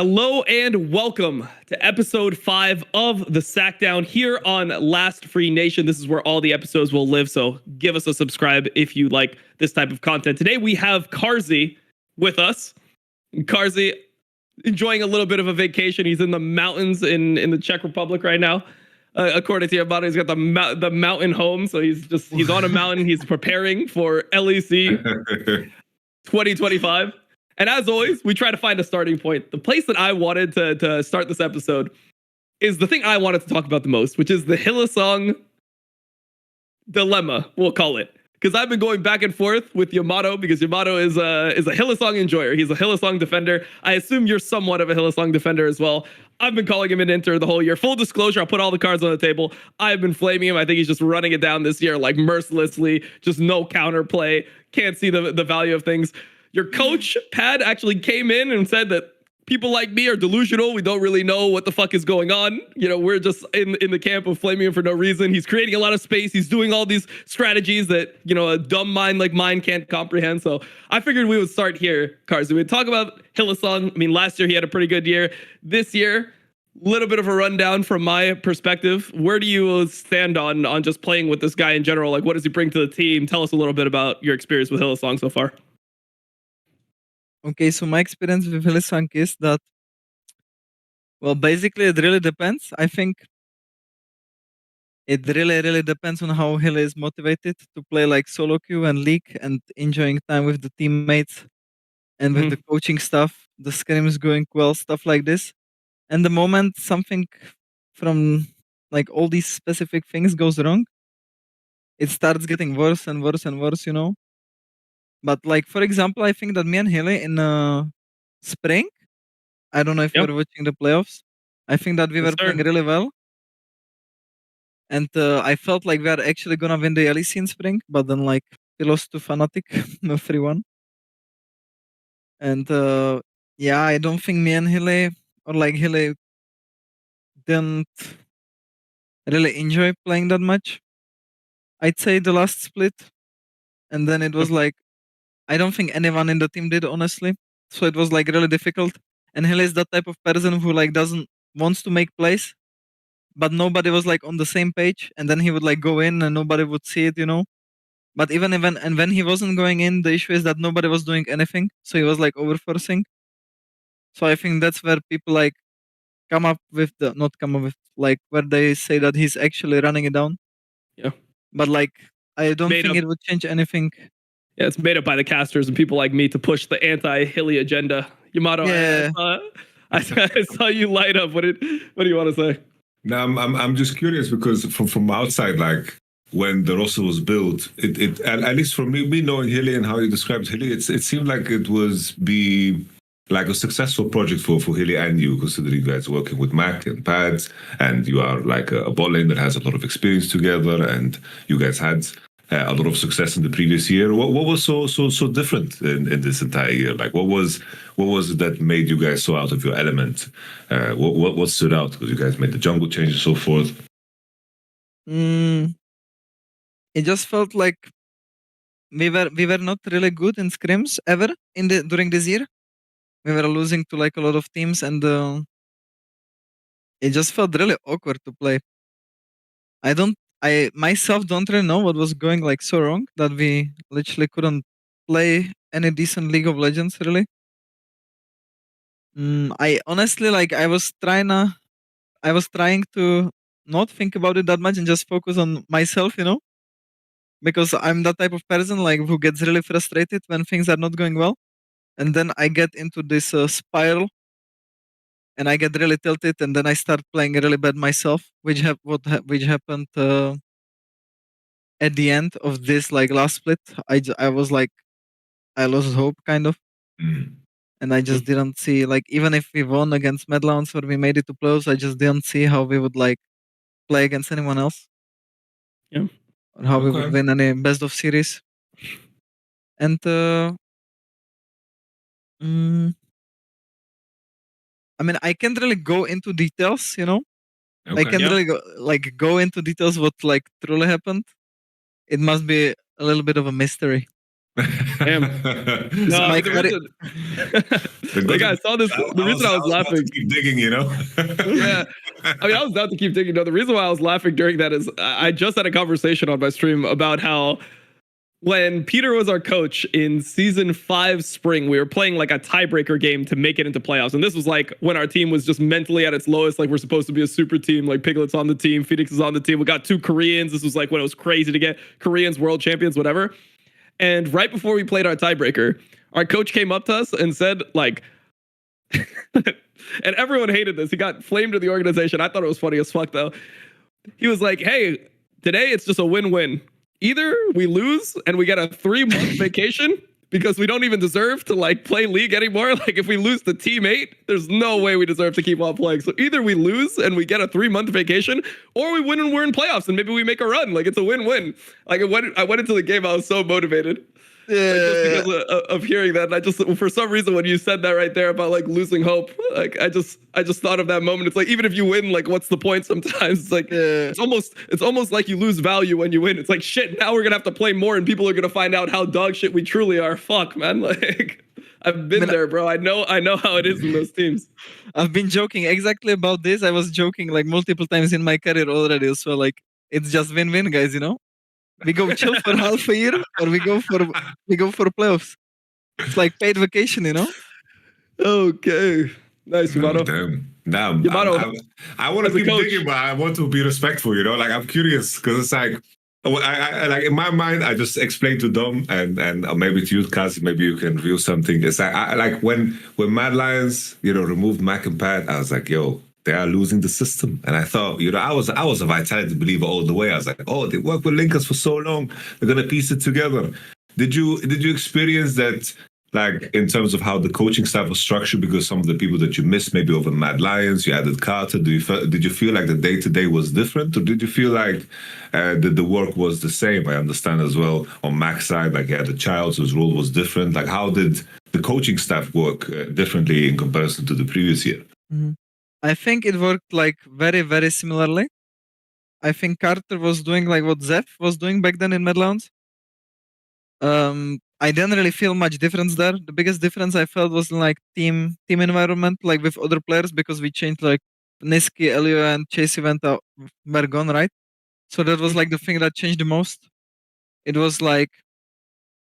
Hello and welcome to episode 5 of the Sackdown here on Last Free Nation. This is where all the episodes will live, so give us a subscribe if you like this type of content. Today we have Carzzy with us. Carzzy enjoying a little bit of a vacation. He's in the mountains in the Czech Republic right now. According to Yamato, he's got the mountain home, so he's on a mountain. He's preparing for LEC 2025. And as always, we try to find a starting point. The place that I wanted to start this episode is the thing I wanted to talk about the most, which is the Hylissang dilemma, we'll call it. Because I've been going back and forth with Yamato, because Yamato is a Hylissang enjoyer. He's a Hylissang defender. I assume you're somewhat of a Hylissang defender as well. I've been calling him an Inter the whole year. Full disclosure, I'll put all the cards on the table. I've been flaming him. I think he's just running it down this year, like mercilessly, just no counterplay. Can't see the value of things. Your coach, Pad, actually came in and said that people like me are delusional. We don't really know what the fuck is going on. You know, we're just in the camp of flaming him for no reason. He's creating a lot of space. He's doing all these strategies that, you know, a dumb mind like mine can't comprehend. So I figured we would start here, Carzzy. We'd talk about Hylissang. I mean, last year he had a pretty good year. This year, a little bit of a rundown from my perspective. Where do you stand on just playing with this guy in general? Like, what does he bring to the team? Tell us a little bit about your experience with Hylissang so far. Okay, so my experience with Hylissang is that, well, basically it really depends. I think it really depends on how Hyli is motivated to play like solo queue and league and enjoying time with the teammates and with the coaching stuff, the scrims going well, stuff like this. And the moment something from like all these specific things goes wrong, it starts getting worse and worse and worse, you know? But like, for example, I think that me and Hyli in spring, I don't know if you were watching the playoffs. I think that we were playing really well. And I felt like we are actually going to win the LEC in spring. But then like we lost to Fnatic 3-1. And yeah, I don't think me and Hyli, or like Hyli, didn't really enjoy playing that much. I'd say the last split. And then it was like, I don't think anyone in the team did, honestly. So it was like really difficult. And Hyli is that type of person who like wants to make plays, but nobody was like on the same page. And then he would like go in and nobody would see it, you know. But even when he wasn't going in, the issue is that nobody was doing anything. So he was like overforcing. So I think that's where people like not come up with like where they say that he's actually running it down. Yeah. But like I don't think it would change anything. Yeah, it's made up by the casters and people like me to push the anti-Hyli agenda. Yamato, yeah. I saw you light up. What do you want to say? No, I'm just curious because from outside, like when the roster was built, it at least for me knowing Hyli and how he describes Hyli, it seemed like it was like a successful project for Hyli and you, considering you guys working with Mac and Pads, and you are like a bot lane that has a lot of experience together, and you guys had a lot of success in the previous year. What was so different in this entire year? Like what was it that made you guys so out of your element? What stood out? Because you guys made the jungle change and so forth. It just felt like we were not really good in scrims ever during this year. We were losing to like a lot of teams, and it just felt really awkward to play. I myself don't really know what was going like so wrong that we literally couldn't play any decent League of Legends really. I honestly like I was trying to not think about it that much and just focus on myself, you know, because I'm that type of person like who gets really frustrated when things are not going well, and then I get into this spiral. And I get really tilted, and then I start playing really bad myself, which happened at the end of this like last split. I was like, I lost hope kind of, and I just didn't see like even if we won against Medlowns or we made it to playoffs, I just didn't see how we would like play against anyone else. Yeah, or how we would win any best of series. And I mean, I can't really go into details, you know. I can't really go into details what like truly happened. It must be a little bit of a mystery. Damn. No, Mike, like I saw this. The reason I was laughing. About to keep digging, you know. Yeah, I mean, I was about to keep digging. No, the reason why I was laughing during that is I just had a conversation on my stream about how when Peter was our coach in season 5 spring, we were playing like a tiebreaker game to make it into playoffs. And this was like when our team was just mentally at its lowest. Like we're supposed to be a super team, like Piglet's on the team, Phoenix is on the team. We got 2 Koreans. This was like when it was crazy to get Koreans world champions, whatever. And right before we played our tiebreaker, our coach came up to us and said like, and everyone hated this. He got flamed to the organization. I thought it was funny as fuck though. He was like, hey, today it's just a win-win. Either we lose and we get a 3-month vacation because we don't even deserve to like play League anymore. Like if we lose the Team 8, there's no way we deserve to keep on playing. So either we lose and we get a 3-month vacation, or we win and we're in playoffs and maybe we make a run. Like it's a win-win. Like I went into the game, I was so motivated. Yeah. Like, just because of hearing that, and I just, for some reason, when you said that right there about like losing hope, like I just thought of that moment. It's like even if you win, like what's the point? Sometimes it's like it's almost like you lose value when you win. It's like shit. Now we're gonna have to play more, and people are gonna find out how dog shit we truly are. Fuck, man. Like I've been there, bro. I know how it is in those teams. I've been joking exactly about this. I was joking like multiple times in my career already. So like it's just win-win, guys. You know. We go chill for half a year, or we go for playoffs. It's like paid vacation, you know. Okay, nice, Yamato. Damn. Yamato, I want to keep digging, but I want to be respectful, you know. Like I'm curious because it's like, I like in my mind, I just explained to Dom and maybe to you, Carzzy, maybe you can reveal something. It's like I like when Mad Lions, you know, removed Mac and Pat, I was like, yo, they are losing the system. And I thought, you know, I was a Vitality believer all the way. I was like, oh, they worked with Linkers for so long. They're going to piece it together. Did you experience that, like, in terms of how the coaching staff was structured? Because some of the people that you missed, maybe over Mad Lions, you added Carter. Did you feel like the day-to-day was different? Or did you feel like the work was the same? I understand as well on Mac's side, like, yeah, the Childs, whose role was different. Like, how did the coaching staff work differently in comparison to the previous year? Mm-hmm. I think it worked like very, very similarly. I think Carter was doing like what Zeph was doing back then in Medlands. I didn't really feel much difference there. The biggest difference I felt was in like team environment, like with other players, because we changed like Niski, Elio, and Chase event were gone, right? So that was like the thing that changed the most. It was like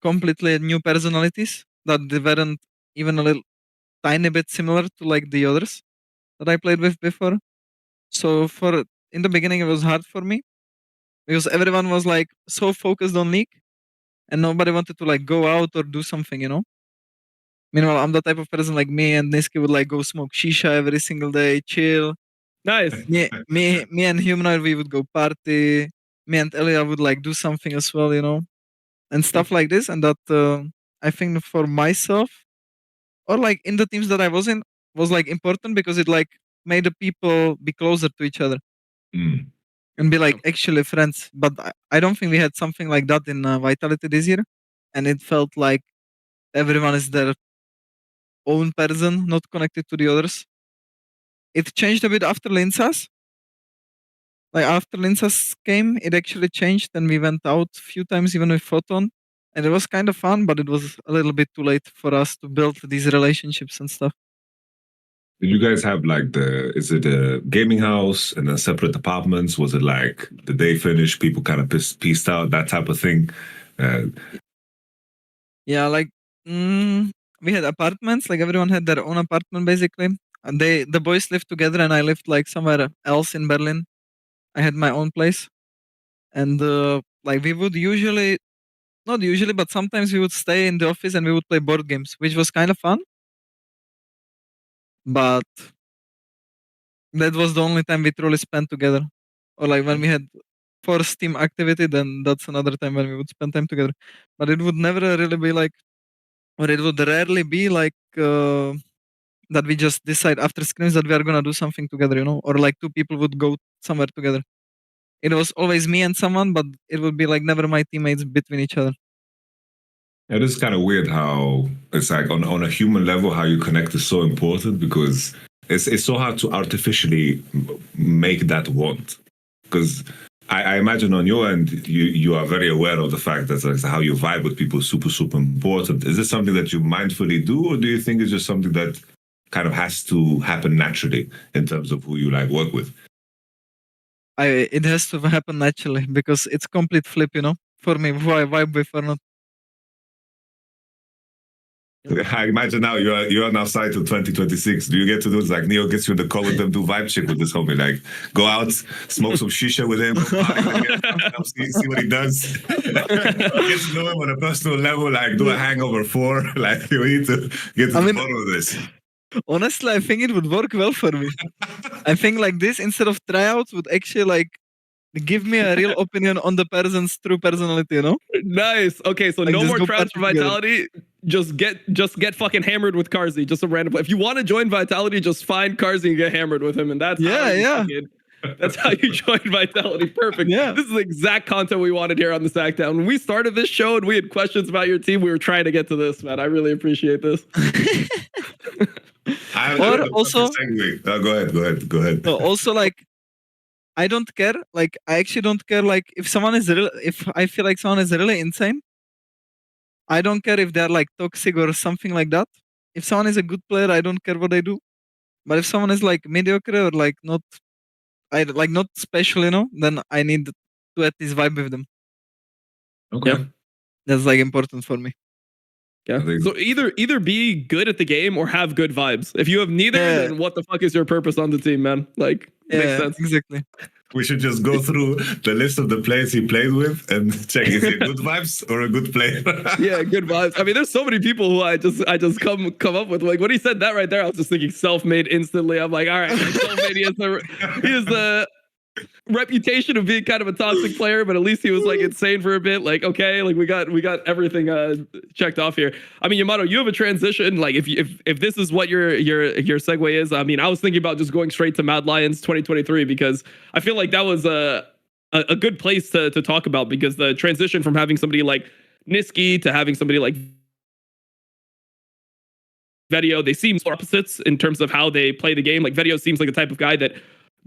completely new personalities that they weren't even a little tiny bit similar to like the others that I played with before. So in the beginning it was hard for me because everyone was like so focused on League and nobody wanted to like go out or do something, you know. Meanwhile, I'm the type of person like me and Niski would like go smoke shisha every single day, chill. Nice. Me and Humanoid, we would go party. Me and Elia would like do something as well, you know, and stuff like this. And that I think for myself or like in the teams that I was in was like important because it like made the people be closer to each other and be like actually friends. But I don't think we had something like that in Vitality this year, and it felt like everyone is their own person, not connected to the others. It changed a bit after Linsas. Like after Linsas came, it actually changed, and we went out a few times even with Photon, and it was kind of fun, but it was a little bit too late for us to build these relationships and stuff. Did you guys have like is it a gaming house and then separate apartments? Was it like the day finished, people kind of pieced out, that type of thing? Yeah, like we had apartments, like everyone had their own apartment basically. And the boys lived together and I lived like somewhere else in Berlin. I had my own place. And like we would not usually, but sometimes we would stay in the office and we would play board games, which was kind of fun. But that was the only time we truly spent together. Or like when we had forced team activity, then that's another time when we would spend time together. But it would never really be like, or it would rarely be like that we just decide after Scrims that we are gonna do something together, you know, or like two people would go somewhere together. It was always me and someone, but it would be like never my teammates between each other. It is kind of weird how it's like on a human level how you connect is so important because it's so hard to artificially make that want. Because I imagine on your end, you are very aware of the fact that like, how you vibe with people is super, super important. Is this something that you mindfully do, or do you think it's just something that kind of has to happen naturally in terms of who you like work with? It has to happen naturally because it's complete flip, for me, who I vibe with or not. I imagine now you are now signed to 2026. Do you get to do like Neo gets you in the call with them, do vibe check with this homie, like go out, smoke some shisha with him, see what he does, get to know him on a personal level, like do a hangover 4, like we need to get to the bottom of this. Honestly, I think it would work well for me. I think like this instead of tryouts would actually like give me a real opinion on the person's true personality, Nice. Okay, so like no more tryouts for Vitality. Just get fucking hammered with Carzzy. Just a random play. If you want to join Vitality, just find Carzzy and get hammered with him, and that's that's how you join Vitality. Perfect. Yeah. This is the exact content we wanted here on the Sackdown. When we started this show and we had questions about your team, we were trying to get to this, man. I really appreciate this. Also, go ahead. Also, like, I don't care. Like, I actually don't care. Like, if I feel like someone is really insane, I don't care if they're like toxic or something like that. If someone is a good player, I don't care what they do. But if someone is like mediocre or like not special, then I need to at least vibe with them. Okay. Yeah. That's like important for me. Yeah. So either be good at the game or have good vibes. If you have neither, then what the fuck is your purpose on the team, man? Like, makes sense. Exactly. We should just go through the list of the players he played with and check is he good vibes or a good player. Yeah, good vibes. I mean, there's so many people who I just come up with. Like when he said that right there, I was just thinking self-made instantly. I'm like, all right, self-made. He has the reputation of being kind of a toxic player, but at least he was like insane for a bit. Like, okay, like we got everything checked off here. I mean, Yamato, you have a transition. Like if this is what your segue is, I mean, I was thinking about just going straight to Mad Lions 2023 because I feel like that was a good place to talk about because the transition from having somebody like Niski to having somebody like Vedio, they seem opposites in terms of how they play the game. Like Vedio seems like the type of guy that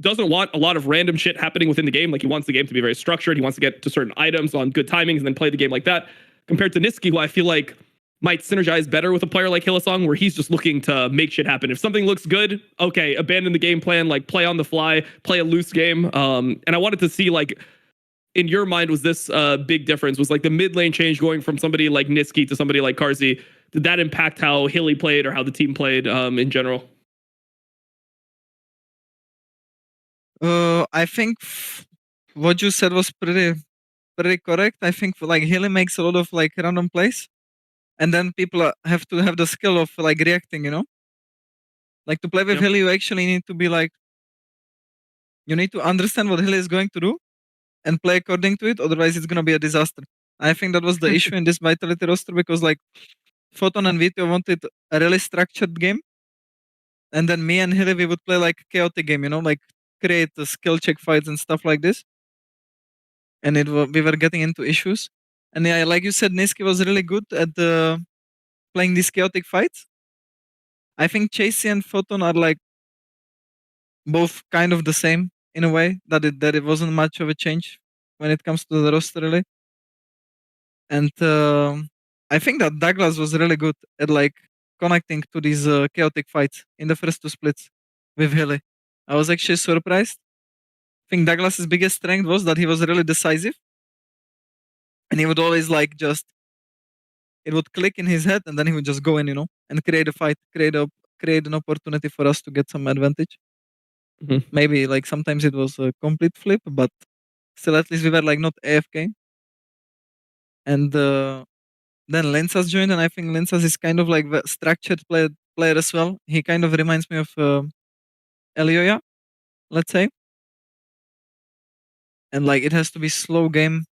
doesn't want a lot of random shit happening within the game. Like he wants the game to be very structured. He wants to get to certain items on good timings and then play the game like that. Compared to Niski, who I feel like might synergize better with a player like Hylissang, where he's just looking to make shit happen. If something looks good, okay, abandon the game plan, like play on the fly, play a loose game. And I wanted to see like, in your mind, was this a big difference? Was like the mid lane change going from somebody like Niski to somebody like Carzzy, did that impact how Hilly played or how the team played in general? I think what you said was pretty correct. I think like Hilly makes a lot of like random plays, and then people have to have the skill of like reacting. Like to play with Hilly, you actually need to be like, you need to understand what Hilly is going to do, and play according to it. Otherwise, it's gonna be a disaster. I think that was the issue in this Vitality roster because like Photon and Vito wanted a really structured game, and then me and Hilly we would play like chaotic game. Like create the skill check fights and stuff like this. And we were getting into issues. And yeah, like you said, Niski was really good at playing these chaotic fights. I think Chasey and Photon are like both kind of the same in a way, that it wasn't much of a change when it comes to the roster really. And I think that Douglas was really good at like connecting to these chaotic fights in the first 2 splits with Hilly. I was actually surprised. I think Douglas's biggest strength was that he was really decisive. And he would always like it would click in his head and then he would just go in, and create a fight, create an opportunity for us to get some advantage. Mm-hmm. Maybe like sometimes it was a complete flip, but still at least we were like not AFK. And then Lensas joined, and I think Lensas is kind of like a structured player as well. He kind of reminds me of Elioya, let's say. And like it has to be slow game.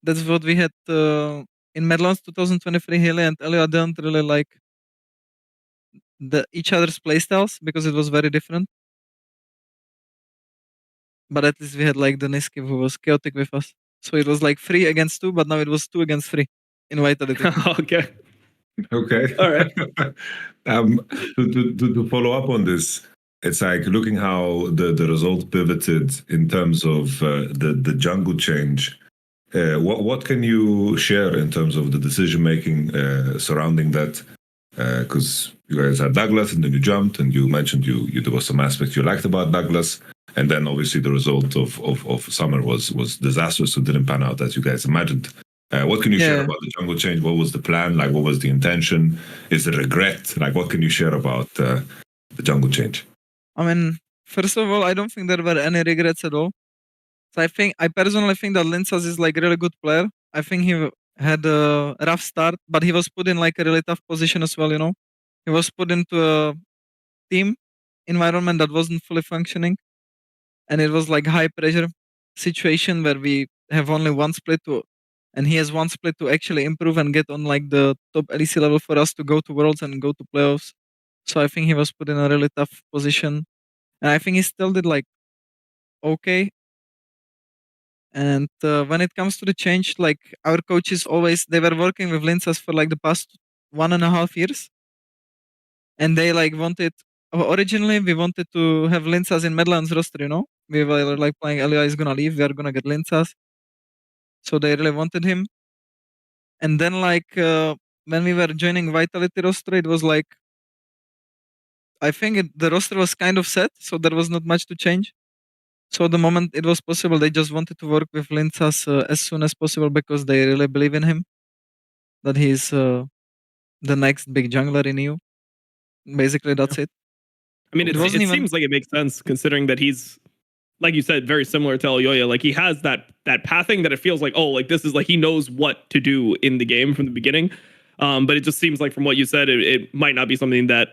That's what we had in Medlands 2023. Hilly and Elioya didn't really like each other's playstyles because it was very different. But at least we had like the Niski who was chaotic with us. So it was like 3 against 2, but now it was 2 against 3 in Vitality. Okay. Okay. All right. To follow up on this, it's like looking how the result pivoted in terms of the jungle change. What can you share in terms of the decision making surrounding that? Because you guys had Douglas and then you jumped, and you mentioned there was some aspects you liked about Douglas, and then obviously the result of summer was disastrous, so it didn't pan out as you guys imagined. What can you share about the jungle change? What was the plan? Like, what was the intention? Is it regret? Like, what can you share about the jungle change? I mean, first of all, I don't think there were any regrets at all. So I personally think that Linsas is like a really good player. I think he had a rough start, but he was put in like a really tough position as well, you know. He was put into a team environment that wasn't fully functioning. And it was like high pressure situation where we have only one split and he has one split to actually improve and get on like the top LEC level for us to go to Worlds and go to playoffs. So I think he was put in a really tough position. And I think he still did like okay. And when it comes to the change, like our coaches they were working with Linsas for like the past 1.5 years. And they like originally we wanted to have Linsas in Medlands roster, you know? We were like playing LEI is gonna leave, we are gonna get Linsas. So they really wanted him. And then like when we were joining Vitality roster, it was like I think the roster was kind of set, so there was not much to change. So the moment it was possible, they just wanted to work with Linsas as soon as possible because they really believe in him. That he's the next big jungler in EU. Basically, that's it. I mean, it seems like it makes sense considering that he's, like you said, very similar to Elyoya. Like he has that pathing that it feels like, oh, like this is like he knows what to do in the game from the beginning. But it just seems like from what you said, it might not be something that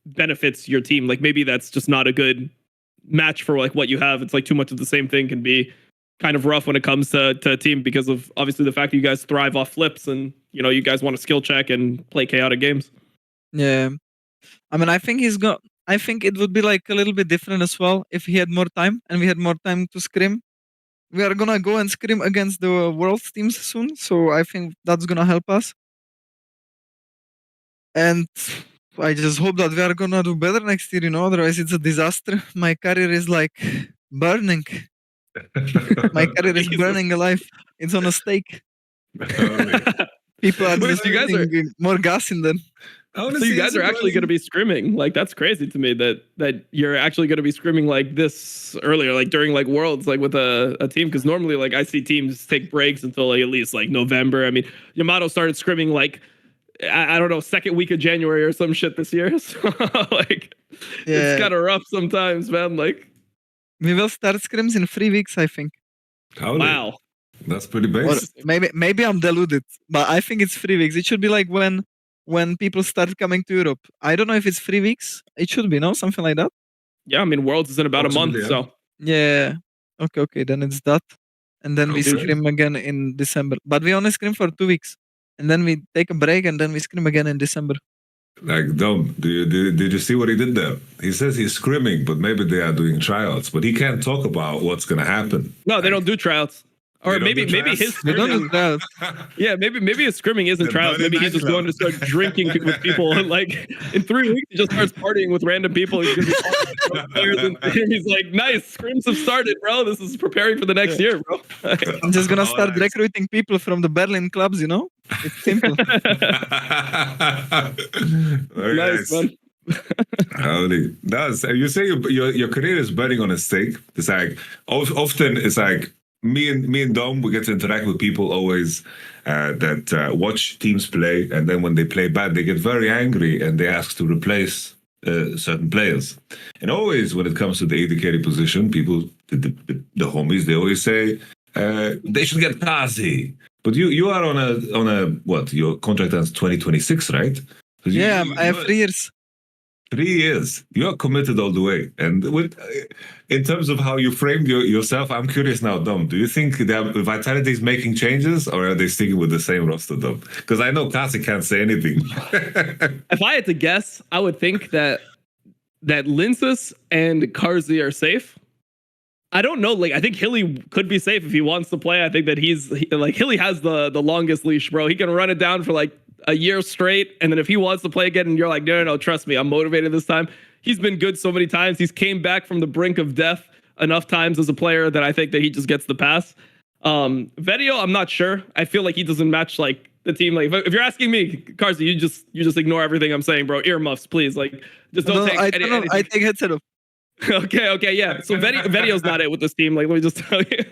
benefits your team. Like maybe that's just not a good match for like what you have. It's like too much of the same thing can be kind of rough when it comes to a team because of obviously the fact that you guys thrive off flips and you guys want to skill check and play chaotic games. Yeah. I mean, I think it would be like a little bit different as well if he had more time and we had more time to scrim. We are gonna go and scrim against the Worlds teams soon, so I think that's gonna help us. And I just hope that we are gonna do better next year, otherwise it's a disaster. My career is like burning. My career is burning alive. It's on a stake. People are just putting more gas in them. So you guys are actually going to be scrimming. Like that's crazy to me that you're actually going to be scrimming like this earlier, like during like Worlds, like with a team. Because normally, like I see teams take breaks until like, at least like November. I mean, Yamato started scrimming like I don't know, second week of January or some shit this year. So like it's kind of rough sometimes, man. Like we will start scrims in 3 weeks, I think. Wow, that's pretty basic. Maybe I'm deluded, but I think it's 3 weeks. It should be like when people start coming to Europe. I don't know if it's 3 weeks. It should be, no? Something like that. Yeah, I mean, Worlds is in about a month, so. Yeah. Okay, then it's that. And then we scrim again in December. But we only scrim for 2 weeks. And then we take a break and then we scrim again in December. Like, Dom, did you see what he did there? He says he's scrimming, but maybe they are doing tryouts. But he can't talk about what's going to happen. No, they don't do tryouts. Or maybe his scrimming. Yeah, maybe his scrimming isn't trials. Maybe he's just going to start drinking with people. And like in 3 weeks, he just starts partying with random people. He's gonna be talking to players and he's like, "Nice, scrims have started, bro. This is preparing for the next year, bro." I'm just gonna start recruiting people from the Berlin clubs. It's simple. Very nice, man. Howdy. You say your career is betting on a stake. It's like often it's like. Me and Dom, we get to interact with people always that watch teams play, and then when they play bad, they get very angry and they ask to replace certain players. And always when it comes to the AD carry position, people, the homies, they always say they should get Carzzy. But you are on a what? Your contract ends 2026, right? Yeah, I have 3 years. 3 years. You are committed all the way. And in terms of how you framed yourself, I'm curious now, Dom. Do you think that Vitality is making changes, or are they sticking with the same roster, Dom? Because I know Carzzy can't say anything. If I had to guess, I would think that Linsas and Carzzy are safe. I don't know. Like, I think Hilly could be safe if he wants to play. I think that Hilly has the longest leash, bro. He can run it down for like a year straight, and then if he wants to play again and you're like, no, trust me, I'm motivated this time, he's been good so many times. He's came back from the brink of death enough times as a player that I think that he just gets the pass. Vedio, I'm not sure. I feel like he doesn't match like the team. Like if you're asking me, Carzzy, you just ignore everything I'm saying, bro. Earmuffs, please. Like just don't take anything. I take headset off. Okay, yeah. So Vedio's not it with this team. Like let me just tell you.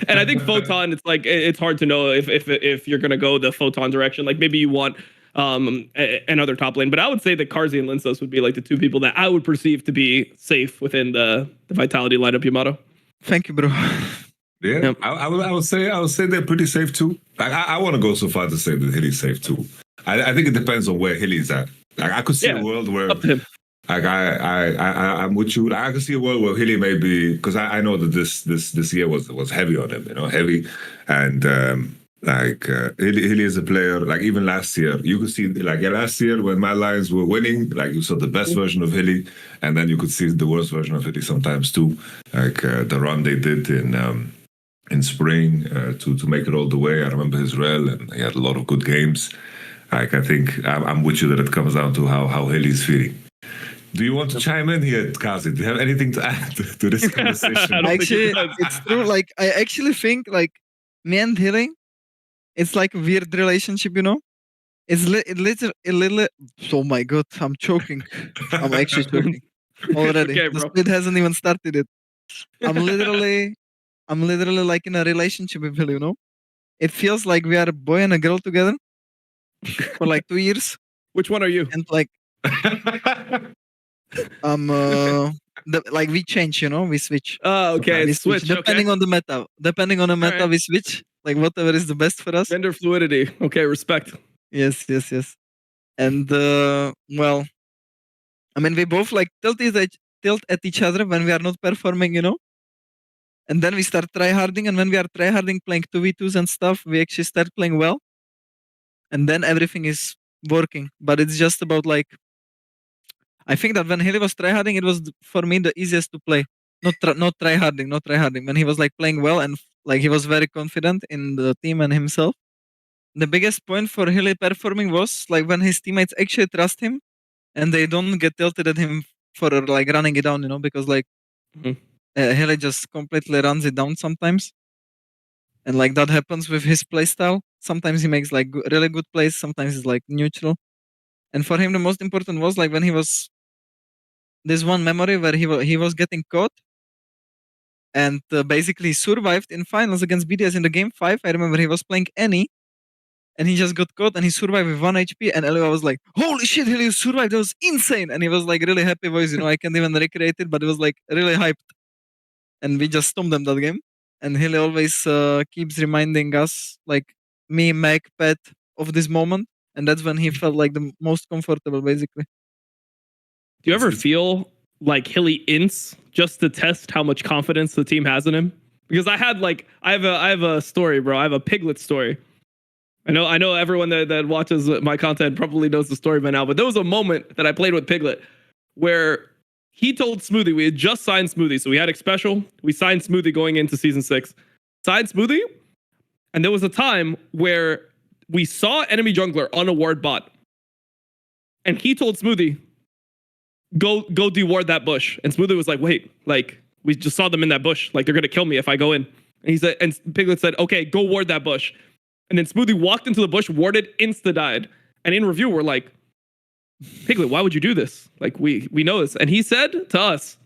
And I think Photon, it's like it's hard to know if you're gonna go the Photon direction. Like maybe you want another top lane, but I would say that Carzzy and Linsos would be like the two people that I would perceive to be safe within the Vitality lineup. Yamato. Thank you, bro. Yeah, Yep. I would say they're pretty safe too. Like, I want to go so far to say that Hilly's safe too. I think it depends on where Hilly's at. Like I could see a world where up to him. like I'm with you. I could see a world where Hilly may be, because I know that this year was heavy on him, heavy, and Hilly is a player. Like even last year, you could see last year when my Lions were winning, like you saw the best version of Hilly, and then you could see the worst version of Hilly sometimes too. Like the run they did in spring to make it all the way. I remember Israel, and he had a lot of good games. Like I think I'm with you that it comes down to how Hilly's feeling. Do you want to chime in here, Carzzy? Do you have anything to add to this conversation? Actually, it's true. Like I actually think like me and Hilly, it's like a weird relationship, It's literally. Oh my god, I'm choking. I'm actually choking already. Okay, The bro. split hasn't even started it. I'm literally like in a relationship with Hilly, It feels like we are a boy and a girl together for like 2 years, Which one are you? and like like we change, we switch. Okay, We it's switch. depending on the meta. Depending on the meta, Alright. we switch. Like whatever is the best for us. Gender fluidity. Okay, respect. Yes. And well, I mean, we both like tilt at each other when we are not performing, And then we start tryharding, and when we are tryharding, playing 2v2s and stuff, we actually start playing well. And then everything is working. But it's just about like, I think that when Hilly was tryharding, it was for me the easiest to play. Not tryharding. When he was like playing well and like he was very confident in the team and himself. The biggest point for Hilly performing was like when his teammates actually trust him and they don't get tilted at him for like running it down, because like Hilly just completely runs it down sometimes. And like that happens with his playstyle. Sometimes he makes like really good plays, sometimes it's like neutral. And for him, the most important was like when he was this one memory where he was getting caught and basically survived in finals against BDS in the game 5. I remember he was playing Annie and he just got caught and he survived with 1 HP. And Elua was like, holy shit, Hilly survived. That was insane. And he was like really happy voice, I can't even recreate it, but it was like really hyped. And we just stomped them that game. And Hilly always keeps reminding us, like me, Mac, Pat, of this moment. And that's when he felt like the most comfortable, basically. Do you ever feel like Hilly ints just to test how much confidence the team has in him? Because I have a story, bro. I have a Piglet story. I know everyone that watches my content probably knows the story by now, but there was a moment that I played with Piglet where he told Smoothie, we had just signed Smoothie, so we had a special. We signed Smoothie going into season 6. Signed Smoothie, and there was a time where we saw enemy jungler on a ward bot, and he told Smoothie, go deward that bush. And Smoothie was like, wait, like we just saw them in that bush, like they're gonna kill me if I go in. And he said, and Piglet said, okay, go ward that bush. And then Smoothie walked into the bush, warded, insta-died. And in review, we're like, Piglet, why would you do this? Like, we know this. And he said to us,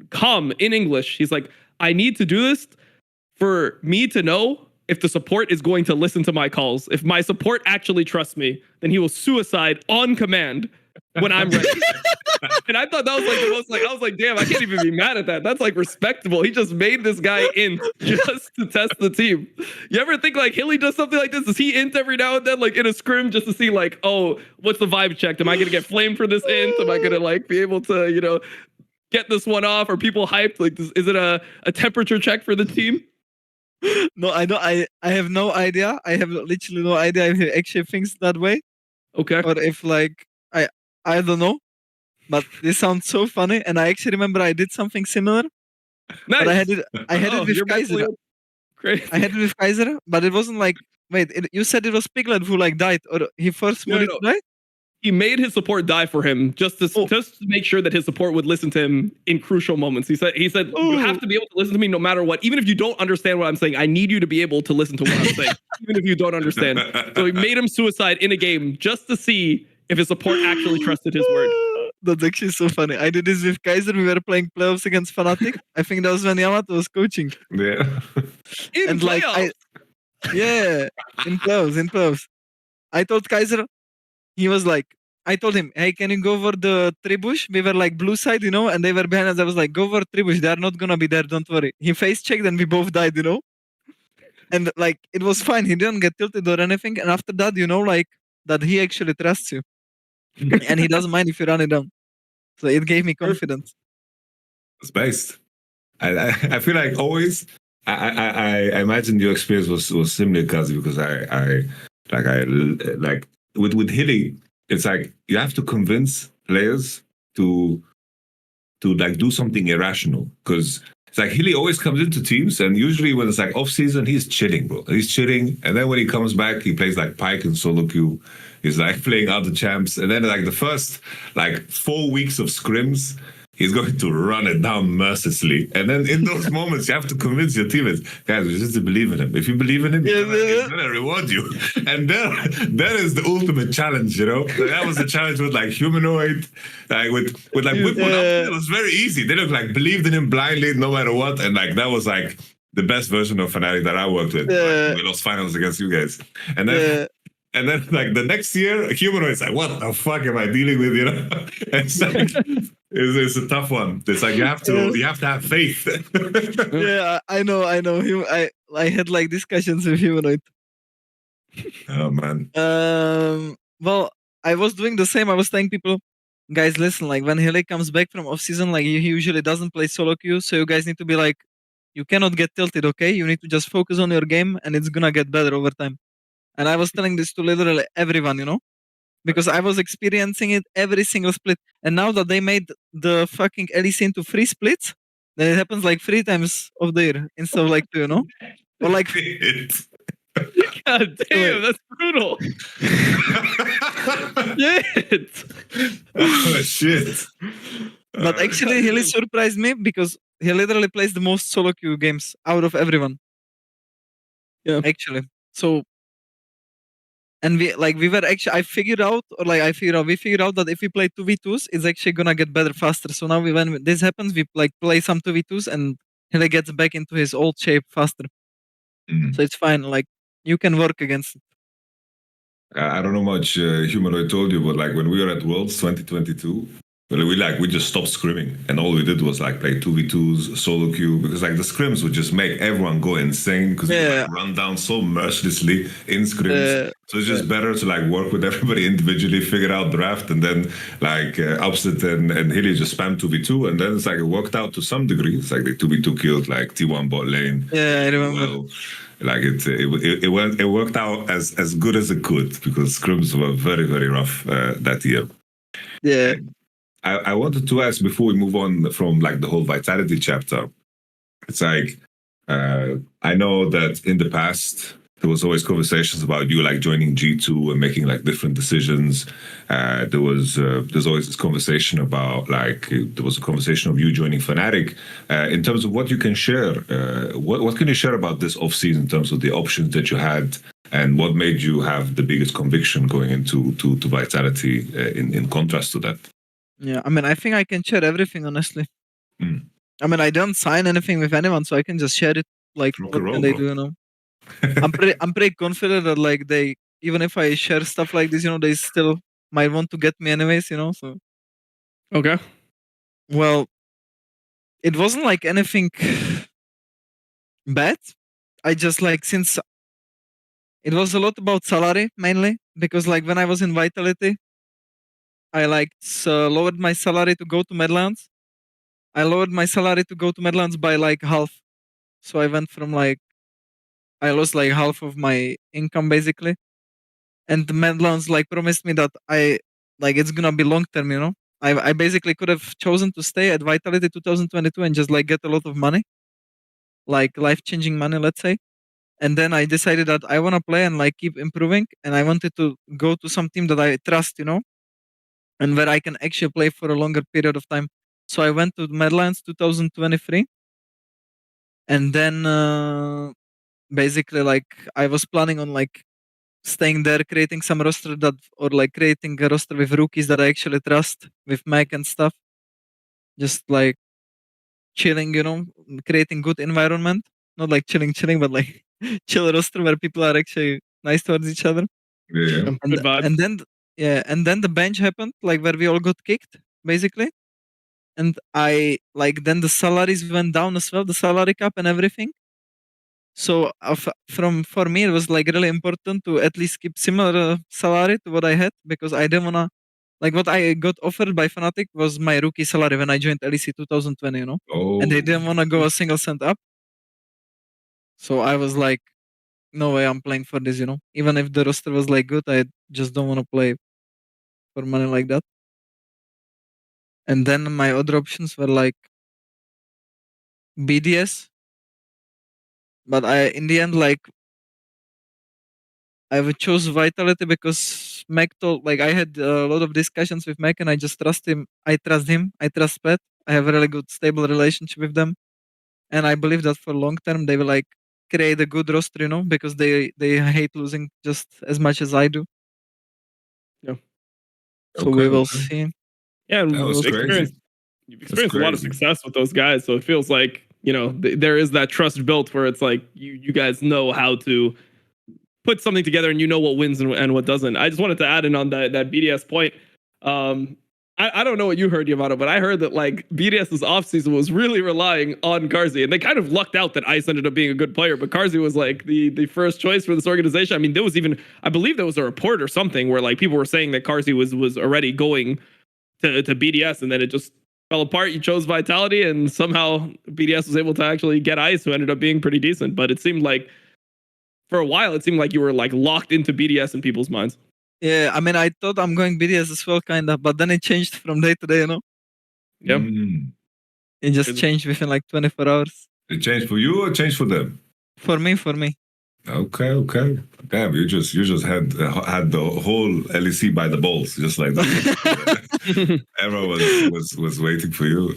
calm, in English, he's like, I need to do this for me to know if the support is going to listen to my calls. If my support actually trusts me, then he will suicide on command when I'm ready. And I thought that was like the most, like, I was like, damn, I can't even be mad at that. That's like respectable. He just made this guy int just to test the team. You ever think like Hilly does something like this? Does he int every now and then, like in a scrim, just to see like, oh, what's the vibe check? Am I gonna get flamed for this int? Am I gonna like be able to, get this one off? Are people hyped? Like, is it a temperature check for the team? No, I don't. I have no idea. I have literally no idea if he actually thinks that way. Okay. Or if like I don't know. But this sounds so funny, and I actually remember I did something similar. Nice. But I had it with Kaiser. Crazy. I had it with Kaiser, but it wasn't like. Wait, you said it was Piglet who like died, or he forced Smoothie to die? he made his support die for him just to make sure that his support would listen to him in crucial moments. He said you have to be able to listen to me no matter what, even if you don't understand what I'm saying. I need you to be able to listen to what I'm saying, even if you don't understand. So he made him suicide in a game just to see if his support actually trusted his word. That's actually so funny. I did this with Kaiser. We were playing playoffs against Fnatic. I think that was when Yamato was coaching. Yeah. In playoffs. In playoffs. I told Kaiser, he was like, I told him, hey, can you go over the tree bush? We were like blue side, you know, and they were behind us. I was like, go over tree bush. They are not gonna be there. Don't worry. He face checked and we both died, you know. And like it was fine. He didn't get tilted or anything. And after that, you know, like that he actually trusts you, and he doesn't mind if you run it down. So it gave me confidence. It's based. I feel like always. I imagine your experience was similar, Carzzy, because I like with Hilly. It's like you have to convince players to like do something irrational, because it's like Hilly always comes into teams, and usually when it's like off season, he's chilling, bro. He's chilling, and then when he comes back, he plays like Pyke and solo queue. He's like playing other champs, and then like the first like 4 weeks of scrims, he's going to run it down mercilessly. And then in those moments, you have to convince your teammates, guys, you just believe in him. If you believe in him, he's going to reward you. And that is the ultimate challenge, you know? That was the challenge with like Humanoid, like with like Whipwood. It was very easy. They looked like believed in him blindly, no matter what. And like that was like the best version of Fnatic that I worked with. Like, we lost finals against you guys. And then... And then, like the next year, Humanoid's like, "What the fuck am I dealing with?" You know, it's like it's a tough one. It's like you have to have faith. Yeah, I know. I had like discussions with Humanoid. Oh man. Well, I was doing the same. I was telling people, guys, listen. Like when Hilly comes back from off season, like he usually doesn't play solo queue, so you guys need to be like, you cannot get tilted, okay? You need to just focus on your game, and it's gonna get better over time. And I was telling this to literally everyone, you know, because I was experiencing it every single split. And now that they made the fucking LEC into 3 splits, then it happens like 3 times of the year instead of like 2, you know? Or like... God damn, that's brutal. Shit. Oh, shit. But actually, Hilly surprised me because he literally plays the most solo queue games out of everyone. Yeah. Actually. So... And we figured out that if we play 2v2s, it's actually gonna get better faster. So now when this happens, we like play some 2v2s and he gets back into his old shape faster. So it's fine. Like you can work against it. I don't know much Humanoid told you, but like when we were at Worlds 2022, we just stopped scrimming, and all we did was like play 2v2s, solo queue, because like the scrims would just make everyone go insane because we like, run down so mercilessly in scrims. So it's just better to like work with everybody individually, figure out draft, and then like Upset and Hilly just spam 2v2, and then it's like it worked out to some degree. It's like the 2v2 killed like T1 bot lane. Yeah, I remember. Well, like it worked out as good as it could, because scrims were very, very rough that year. Yeah. I wanted to ask before we move on from like the whole Vitality chapter. It's like I know that in the past there was always conversations about you like joining G2 and making like different decisions. There's always this conversation about like there was a conversation of you joining Fnatic. In terms of what you can share, what can you share about this off season in terms of the options that you had, and what made you have the biggest conviction going into to Vitality in contrast to that? Yeah, I mean, I think I can share everything, honestly. I mean, I don't sign anything with anyone, so I can just share it. Like, what can they do, you know? I'm pretty confident that like they, even if I share stuff like this, you know, they still might want to get me anyways, you know. So okay. Well, it wasn't like anything bad. I just like, since it was a lot about salary mainly, because like when I was in Vitality, I like lowered my salary to go to Medlands. I lowered my salary to go to Medlands by like half. So I went from like, I lost like half of my income basically. And the Medlands like promised me that it's gonna be long term, you know. I basically could have chosen to stay at Vitality 2022 and just like get a lot of money, like life-changing money, let's say. And then I decided that I want to play and like keep improving, and I wanted to go to some team that I trust, you know. and where I can actually play for a longer period of time. So I went to Medlands 2023, and then basically like I was planning on like staying there, creating some roster that, or like creating a roster with rookies that I actually trust, with Mac and stuff. Just like chilling, creating good environment. Not like chilling, but like chill roster where people are actually nice towards each other. Yeah. Good vibes. And then the bench happened, like where we all got kicked, basically. And I like then the salaries went down as well, the salary cap and everything. So for me it was like really important to at least keep similar salary to what I had, because I didn't wanna, like what I got offered by Fnatic was my rookie salary when I joined LEC 2020, Oh. and they didn't wanna go a single cent up. So I was like, no way I'm playing for this, Even if the roster was like good, I just don't wanna play for money like that. And then my other options were like BDS, but in the end, like I would choose Vitality because Mac told, like I had a lot of discussions with Mac and I just trust him. I trust him. I trust Pat. I have a really good, stable relationship with them, and I believe that for long term they will like create a good roster, because they hate losing just as much as I do. Yeah. So we will see. Yeah, and That was crazy. You've experienced a lot of success with those guys, so it feels like there is that trust built where it's like you guys know how to put something together and you know what wins and what doesn't. I just wanted to add in on that BDS point. I don't know what you heard, Yamato, but I heard that like BDS's offseason was really relying on Carzzy, and they kind of lucked out that Ice ended up being a good player, but Carzzy was like the first choice for this organization. I mean, there was even, I believe there was a report or something where like people were saying that Carzzy was already going to BDS, and then it just fell apart. You chose Vitality, and somehow BDS was able to actually get Ice, who ended up being pretty decent. But it seemed like for a while, it seemed like you were like locked into BDS in people's minds. Yeah, I mean, I thought I'm going BDS as well, kind of, but then it changed from day to day, Yep. It just changed within like 24 hours. It changed for you or changed for them? For me. Okay. Damn, you just had the whole LEC by the balls, just like that. Everyone was waiting for you.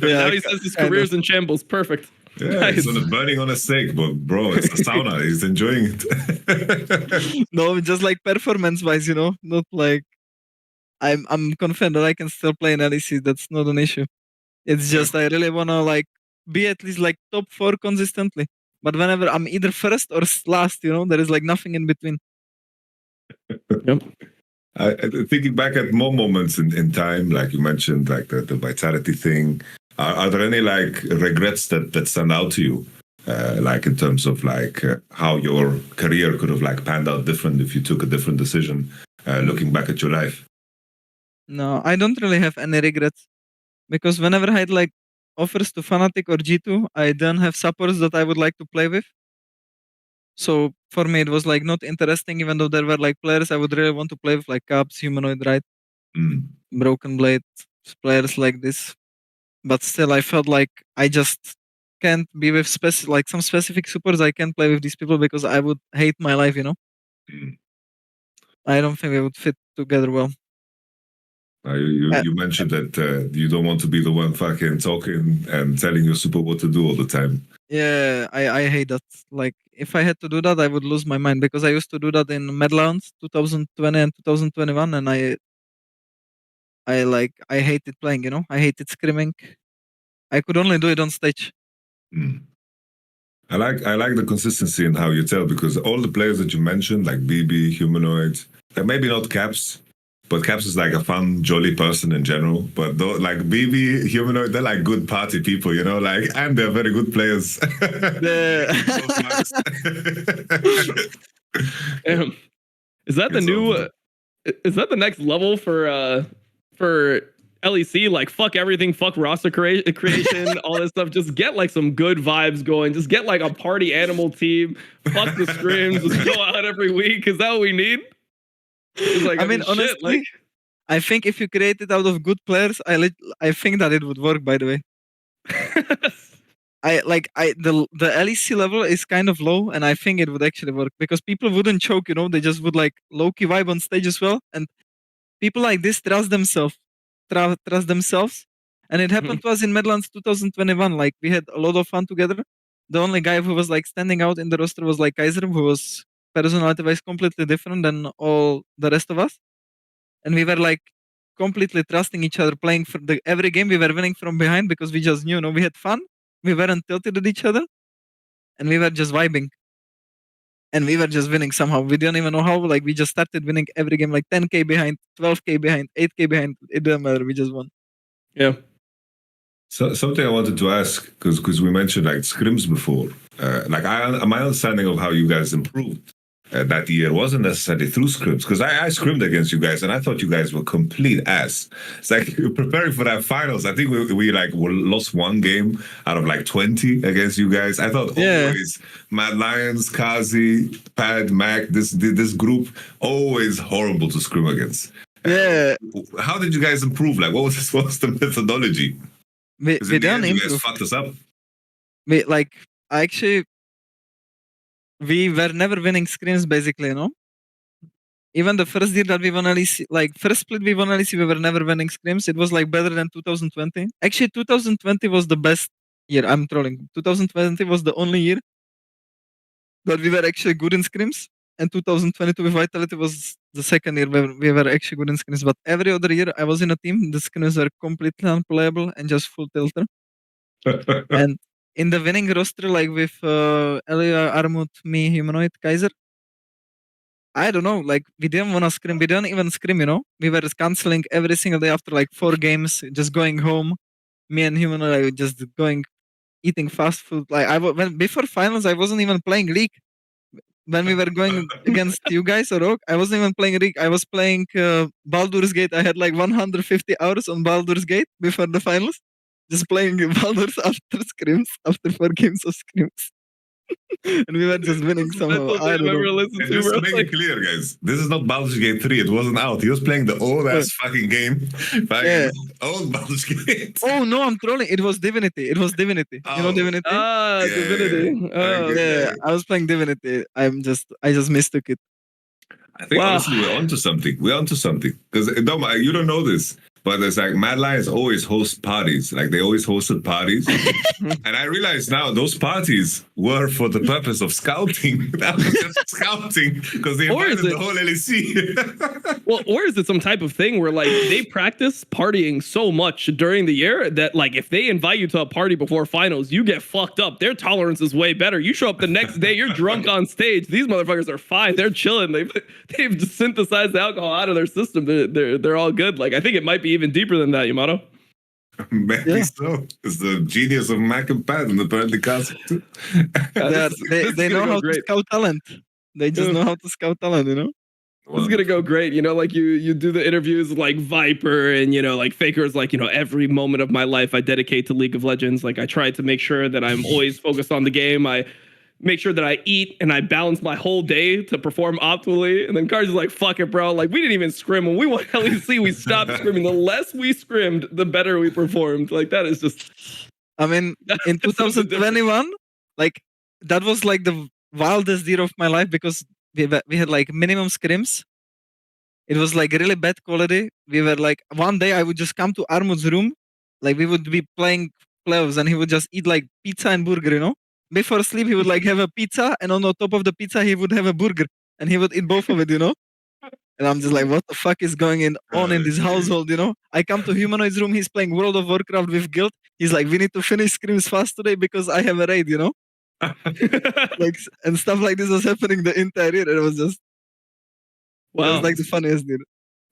Yeah, now he says his career's in shambles. Perfect. Yeah, nice. He's burning on a stake, but bro, it's a sauna. He's enjoying it. No, just like performance-wise, not like I'm confident that I can still play in LEC. That's not an issue. It's just I really wanna like be at least like top 4 consistently. But whenever I'm either first or last, there is like nothing in between. Yep. Thinking back at more moments in time, like you mentioned, like the Vitality thing. Are there any like regrets that stand out to you, like in terms of like how your career could have like panned out different if you took a different decision, looking back at your life? No, I don't really have any regrets, because whenever I had like offers to Fnatic or G2, I don't have supports that I would like to play with. So for me, it was like not interesting, even though there were like players I would really want to play with, like Caps, Humanoid, right? Broken Blade, players like this. But still, I felt like I just can't be with like some specific supports. I can't play with these people because I would hate my life, I don't think we would fit together well. You mentioned that you don't want to be the one fucking talking and telling your support what to do all the time. Yeah, I hate that. Like, if I had to do that, I would lose my mind, because I used to do that in Medlands 2020 and 2021, and I hated playing, I hated screaming. I could only do it on stage. I like the consistency in how you tell, because all the players that you mentioned, like BB, Humanoid, maybe not Caps, but Caps is like a fun, jolly person in general. But though, like BB, Humanoid, they're like good party people, like, and they're very good players. Is that the new? Is that the next level for LEC? Like, fuck everything, fuck roster creation, all this stuff. Just get like some good vibes going. Just get like a party animal team. Fuck the scrims. Just go out every week. Is that what we need? Like, I mean, honestly, shit, like, I think if you create it out of good players, I think that it would work. By the way, the LEC level is kind of low, and I think it would actually work, because people wouldn't choke. They just would like low-key vibe on stage as well, and people like this trust themselves. And it happened to us in Midlands 2021. Like, we had a lot of fun together. The only guy who was like standing out in the roster was like Carzzy, who was personality-wise completely different than all the rest of us. And we were like completely trusting each other, playing for every game we were winning from behind because we just knew, we had fun. We weren't tilted at each other, and we were just vibing. And we were just winning somehow. We didn't even know how. Like, we just started winning every game, like 10k behind, 12k behind, 8k behind. It didn't matter. We just won. Yeah. So something I wanted to ask, because we mentioned like scrims before. My understanding of how you guys improved that year wasn't necessarily through scrims, because I scrimmed against you guys and I thought you guys were complete ass. It's like preparing for that finals. I think we lost one game out of like 20 against you guys. I thought always Mad Lions, Carzzy, Pad, Mac, this group, always horrible to scrim against. Yeah. How did you guys improve? Like, what was the methodology? We didn't improve. You guys fucked us up. We were never winning scrims, basically, Even the first year that we won LEC, like first split we won LEC, we were never winning scrims. It was like better than 2020. Actually, 2020 was the best year. I'm trolling. 2020 was the only year that we were actually good in scrims. And 2022 with Vitality was the second year where we were actually good in scrims. But every other year I was in a team, the scrims were completely unplayable and just full tilter. And in the winning roster, like with Elia, Armut, me, Humanoid, Carzzy, I don't know, like we didn't want to scrim. We didn't even scrim, We were canceling every single day after like 4 games, just going home. Me and Humanoid, like, just eating fast food. Like before finals, I wasn't even playing League. When we were going against you guys or Rogue, I wasn't even playing League. I was playing Baldur's Gate. I had like 150 hours on Baldur's Gate before the finals. Just playing Baldur's after scrims, after 4 games of scrims. And we were just winning somehow. I don't know. Just to make it clear, guys, this is not Baldur's Gate 3. It wasn't out. He was playing the old-ass fucking game. Old Baldur's Gate. Oh, no, I'm trolling. It was Divinity. You know Divinity? Divinity. Yeah. I was playing Divinity. I just mistook it. I think honestly we're onto something. Because you don't know this, but it's like Mad Lions always host parties. Like they always hosted parties. And I realize now those parties were for the purpose of scouting. That was just scouting because they invited the whole LEC. Well, or is it some type of thing where like they practice partying so much during the year that like if they invite you to a party before finals, you get fucked up. Their tolerance is way better. You show up the next day, you're drunk on stage. These motherfuckers are fine. They're chilling. They've just synthesized the alcohol out of their system. They're all good. Like I think it might be even deeper than that, Yamato. Maybe so. It's the genius of Mac and Pat and apparently Carzzy too. They know how to scout talent. They just know how to scout talent, This is gonna go great, like you do the interviews like Viper and like Faker's like, every moment of my life I dedicate to League of Legends. Like I try to make sure that I'm always focused on the game. I make sure that I eat and I balance my whole day to perform optimally. And then Carzzy's like, fuck it, bro. Like we didn't even scrim. When we won LEC, we stopped scrimming. The less we scrimmed, the better we performed. Like that is just... I mean, in 2021, like that was like the wildest year of my life because we had like minimum scrims. It was like really bad quality. We were like, one day I would just come to Armut's room. Like we would be playing playoffs and he would just eat like pizza and burger, Before sleep, he would like have a pizza, and on the top of the pizza, he would have a burger, and he would eat both of it, And I'm just like, what the fuck is going on in this household, I come to Humanoid's room, he's playing World of Warcraft with Guild. He's like, we need to finish scrims fast today because I have a raid, Like, and stuff like this was happening the entire year. It was just, it was like the funniest, dude.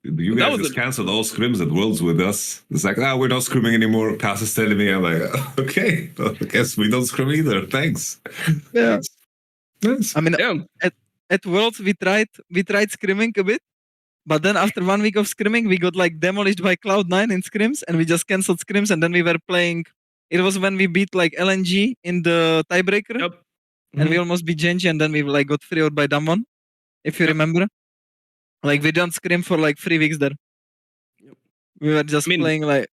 You guys just canceled all scrims at Worlds with us. It's like, we're not scrimming anymore. Cass is telling me, I'm like, okay, well, I guess we don't scrim either. Thanks. Yeah. Nice. I mean, at Worlds we tried scrimming a bit, but then after 1 week of scrimming, we got like demolished by Cloud9 in scrims, and we just canceled scrims, and then we were playing. It was when we beat like LNG in the tiebreaker, and we almost beat Genji, and then we like got 3-0 by Damwon, if you remember. Like we didn't scrim for like 3 weeks there. We were just playing like.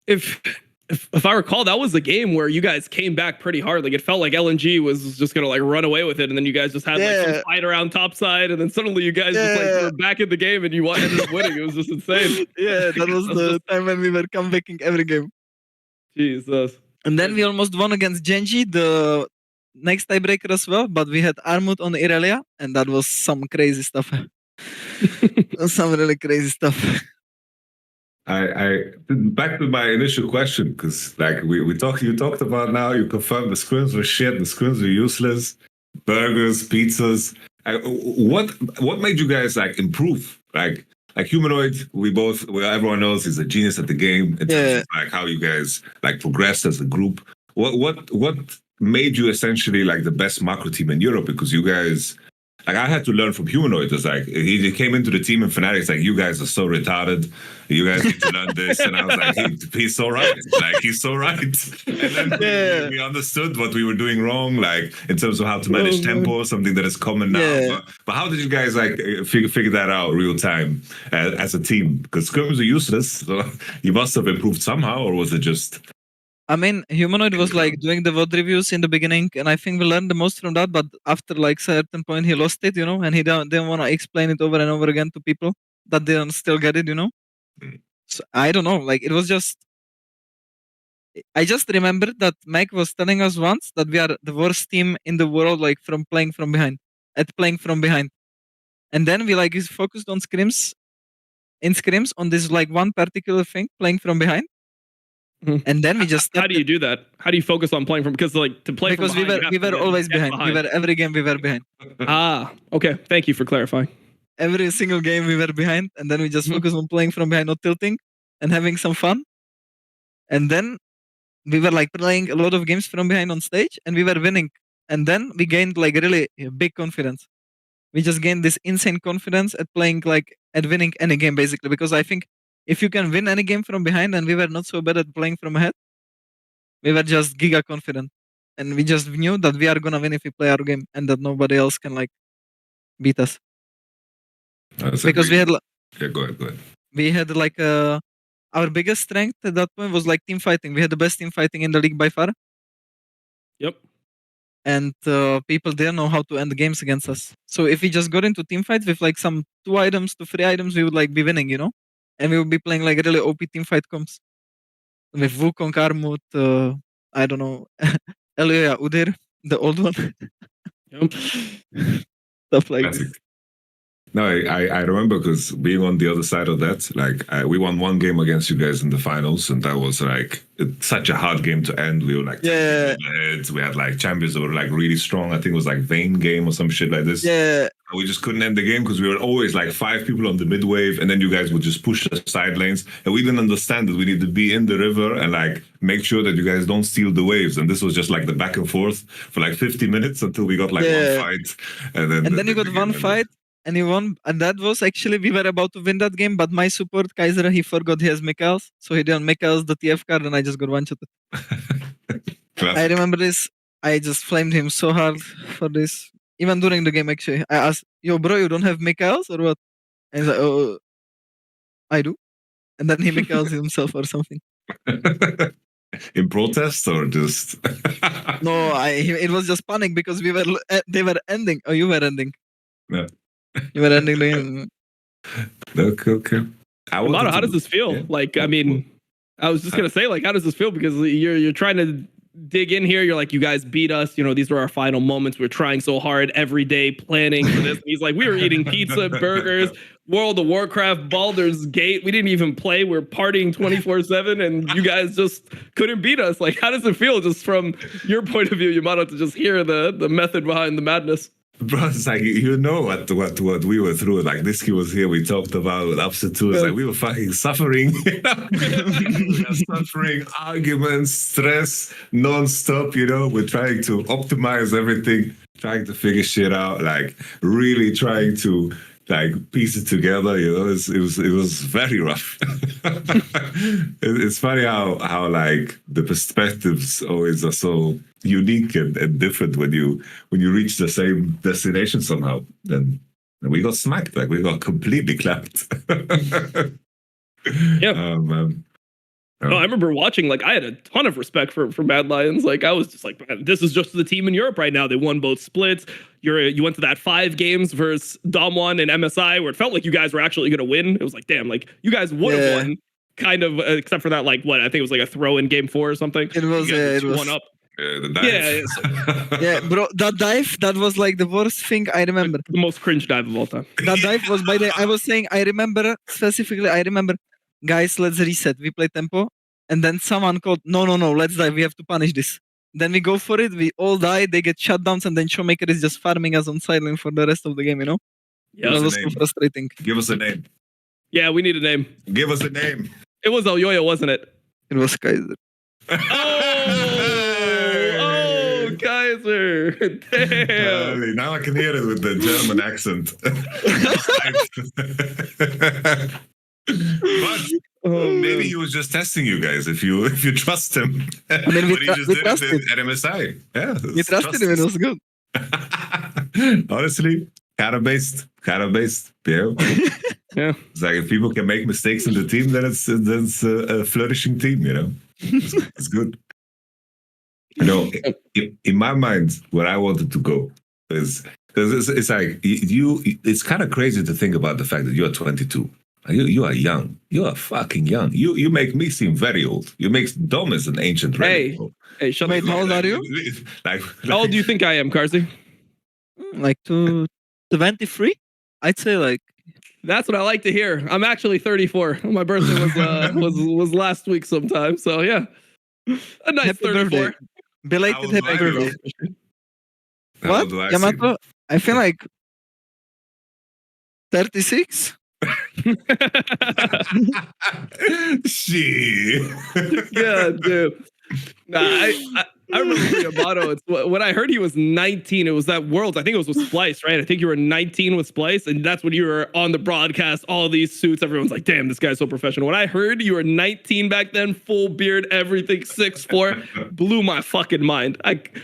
If if I recall, that was the game where you guys came back pretty hard. Like it felt like LNG was just gonna like run away with it, and then you guys just had like some fight around top side, and then suddenly you guys just like were back in the game and you ended up winning. It was just insane. Yeah, that was the time when we were comebacking every game. Jesus. And then we almost won against Genji, the next tiebreaker as well, but we had Armut on Irelia, and that was some crazy stuff. Some really crazy stuff. I back to my initial question, because like you talked about now, you confirmed the scrims were shit, the scrims were useless, burgers, pizzas. What made you guys like improve? Like Humanoid, everyone knows he's a genius at the game in terms of like how you guys like progressed as a group. What made you essentially like the best macro team in Europe? Because you guys, like, I had to learn from Humanoid. It's like he came into the team in Fnatic. It's like, you guys are so retarded. You guys need to learn this. And I was like, he's so right. Like, he's so right. And then we understood what we were doing wrong, like in terms of how to manage tempo, something that is common now. But how did you guys like figure that out real time as a team? Because scrims are useless. So you must have improved somehow, or was it just? I mean, Humanoid was like doing the VOD reviews in the beginning, and I think we learned the most from that. But after like certain point, he lost it, and he didn't want to explain it over and over again to people that didn't still get it, So I don't know. Like it was just, I just remembered that Mac was telling us once that we are the worst team in the world, like from playing from behind, and then we like is focused on scrims, on this like one particular thing, playing from behind. And then we just. How do you do that? How do you focus on playing from? Because like to play because from behind, we were always behind. Every game we were behind. Okay. Thank you for clarifying. Every single game we were behind, and then we just focus on playing from behind, not tilting, and having some fun. And then we were like playing a lot of games from behind on stage, and we were winning. And then we gained like really big confidence. We just gained this insane confidence at playing like at winning any game basically, because I think. If you can win any game from behind, and we were not so bad at playing from ahead, we were just giga confident, and we just knew that we are gonna win if we play our game, and that nobody else can like beat us. Because we had. Go ahead. We had like our biggest strength at that point was like team fighting. We had the best team fighting in the league by far. Yep. And people didn't know how to end the games against us. So if we just got into team fight with like some 2 items to 3 items, we would like be winning, And we would be playing like really OP team fight comps. With Wukong, Armut, I don't know, Elia, Udyr, the old one. Stuff like Classic. No, I remember because being on the other side of that, like we won 1 game against you guys in the finals, and that was like such a hard game to end. We were like, we had like champions that were like really strong. I think it was like Vayne game or some shit like this. Yeah. We just couldn't end the game because we were always like 5 people on the mid wave, and then you guys would just push the side lanes, and we didn't understand that we need to be in the river and like make sure that you guys don't steal the waves. And this was just like the back and forth for like 50 minutes until we got like 1 fight, and then you got 1 fight. And he won, and that was actually, we were about to win that game, but my support, Kaiser, he forgot he has Mikhails, so he didn't Mikhails the TF card, and I just got one-shotted. I remember this, I just flamed him so hard for this. Even during the game, actually. I asked, yo, bro, you don't have Mikhails, or what? And he's like, oh, I do. And then he Mikhails himself or something. In protest, or just... No, it was just panic, because they were ending. Oh, you were ending. Yeah. You were ending the game. Okay. Yamato, how does this feel? Yeah. Like, I mean, I was just gonna say, like, how does this feel? Because you're trying to dig in here. You're like, you guys beat us. These were our final moments. We're trying so hard every day planning for this. And he's like, we were eating pizza, burgers, World of Warcraft, Baldur's Gate. We didn't even play. We're partying 24/7, and you guys just couldn't beat us. Like, how does it feel, just from your point of view, Yamato, to just hear the method behind the madness? Bro, it's like, what we were through. Like, this kid was here, we talked about upset too. It's like we were fucking suffering. We were suffering, arguments, stress, non-stop, We're trying to optimize everything, trying to figure shit out, like really trying to like piece it together, It was very rough. It's funny how like the perspectives always are so unique and different when you reach the same destination somehow. Then we got smacked, like we got completely clapped. Yeah. No, I remember watching. Like, I had a ton of respect for Mad Lions. Like, I was just like, man, this is just the team in Europe right now. They won both splits. You went to that 5 games versus Dom1 and MSI, where it felt like you guys were actually going to win. It was like, damn, like you guys would have won, kind of, except for that, like, what I think it was like a throw in game 4 or something. It was, it was 1 up. The dive. Yeah, bro, that dive, that was like the worst thing I remember. The most cringe dive of all time. That dive was by the, I was saying, I remember, guys, let's reset. We play tempo. And then someone called, no, let's dive. We have to punish this. Then we go for it. We all die. They get shutdowns. And then Showmaker is just farming us on sideline for the rest of the game, you know? Yeah, that was so frustrating. Give us a name. Yeah, we need a name. Give us a name. It was El Yoyo, wasn't it? It was Carzzy. Oh, Kaiser. Damn. Now I can hear it with the German accent. But maybe he was just testing you guys if you trust him. I mean, but he just did it at MSI. Yeah, we trusted him. It was good. Honestly, kind of based. Yeah. Yeah. It's like if people can make mistakes in the team, then it's a flourishing team. You know, it's good. You know, in my mind, where I wanted to go is because it's like you. It's kind of crazy to think about the fact that you're 22. You are young. You are fucking young. You make me seem very old. You make Dom as an ancient relic. Hey, shut up. How old are you? How old do you think I am, Carzzy? Like 23? I'd say like. That's what I like to hear. I'm actually 34. My birthday was last week sometime. So yeah, a nice Happy 34. Birthday. Belated happy birthday. What? Yamato? I feel like 36. Shit. Yeah, dude. Nah, I remember Yamato. It's when I heard he was 19. It was that Worlds. I think it was with Splice, right? I think you were 19 with Splice, and that's when you were on the broadcast. All these suits. Everyone's like, "Damn, this guy's so professional." When I heard you were 19 back then, full beard, everything, 6'4", blew my fucking mind. Like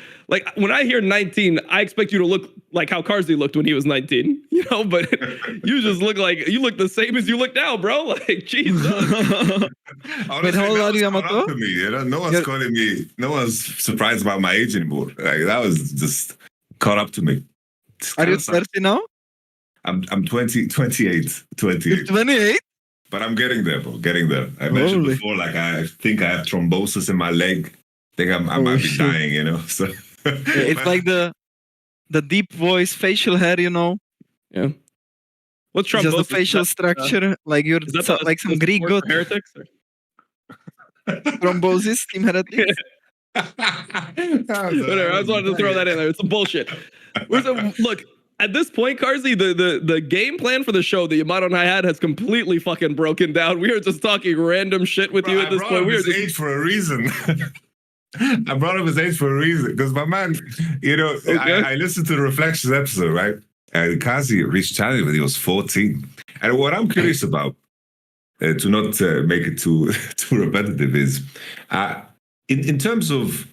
when I hear 19, I expect you to look like how Carzzy looked when he was 19, you know, but you just look like you look the same as you look now, bro. Like, Jesus. Wait, how old are you, Yamato? No one's calling me, no one's surprised about my age anymore. Like, that was just caught up to me. Are you 30 now? I'm 28. 28? But I'm getting there, bro. Getting there. I mentioned before, like, I think I have thrombosis in my leg. I think I might be dying, you know, so. It's like the deep voice, facial hair, you know. Yeah. What's thrombosis? Just the facial structure, like you're like some Greek god. Heretics? Thrombosis, Team Heretics. Whatever. I just wanted to throw that in there. It's some bullshit. Look, at this point, Carzzy, the game plan for the show that Yamato and I had has completely fucking broken down. We are just talking random shit with you at this point. We are age for a reason. I brought up his age for a reason because my man, you know, I listened to the Reflections episode, right? And Carzzy reached challenge when he was 14. And what I'm curious about, to not make it too repetitive, is in terms of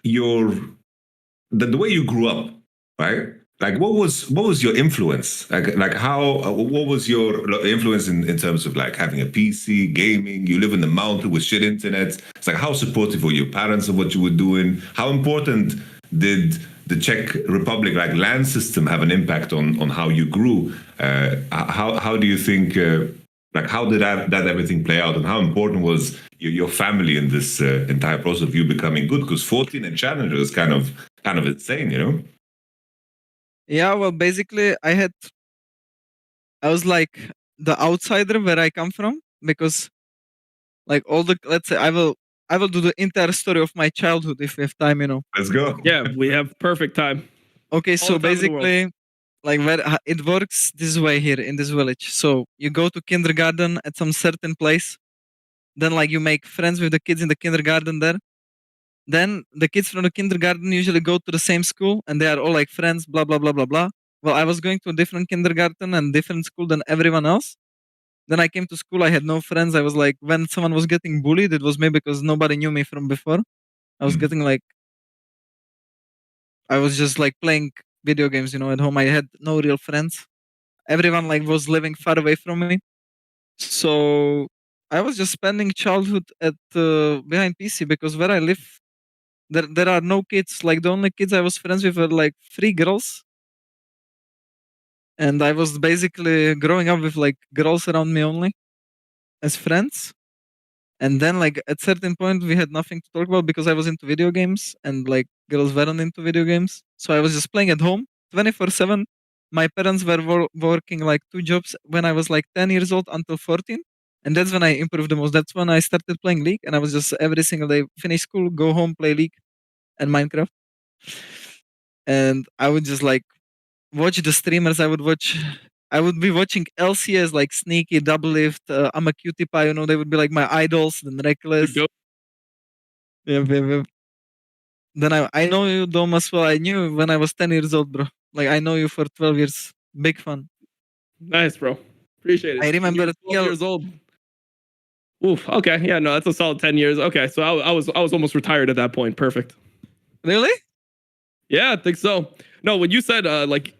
the way you grew up, right? Like, what was your influence? Like how what was your influence in terms of like having a PC, gaming? You live in the mountain with shit internet. It's like, how supportive were your parents of what you were doing? How important did the Czech Republic like land system have an impact on how you grew? How do you think like how did that everything play out, and how important was your family in this entire process of you becoming good? Because 14 and challenger is kind of insane, you know. Yeah, well, basically, I was like the outsider where I come from, because like let's say I will do the entire story of my childhood if we have time, you know. Let's go. Yeah, we have perfect time. Okay, so basically, like it works this way here in this village. So you go to kindergarten at some certain place, then like you make friends with the kids in the kindergarten there. Then the kids from the kindergarten usually go to the same school and they are all like friends, blah, blah, blah, blah, blah. Well, I was going to a different kindergarten and different school than everyone else. Then I came to school, I had no friends. I was like, when someone was getting bullied, it was me because nobody knew me from before. I was getting like, I was just like playing video games, you know, at home. I had no real friends. Everyone like was living far away from me. So I was just spending childhood at behind PC because where I live, there are no kids. Like the only kids I was friends with were like 3 girls, and I was basically growing up with like girls around me only as friends. And then like at certain point we had nothing to talk about because I was into video games and like girls weren't into video games. So I was just playing at home 24/7. My parents were working like 2 jobs when I was like 10 years old until 14. And that's when I improved the most. That's when I started playing League, and I was just every single day finish school, go home, play League and Minecraft. And I would just like watch the streamers. I would be watching LCS like Sneaky, Double Lift, I'm a Cutie Pie, you know, they would be like my idols, then Reckless. Go. Yeah. Then I know you, Dom, as well. I knew when I was 10 years old, bro. Like I know you for 12 years. Big fan. Nice, bro. Appreciate it. I remember You're 12 years old. Oof. Okay. Yeah. No, that's a solid 10 years. Okay. So I was almost retired at that point. Perfect. Really? Yeah, I think so. No, when you said like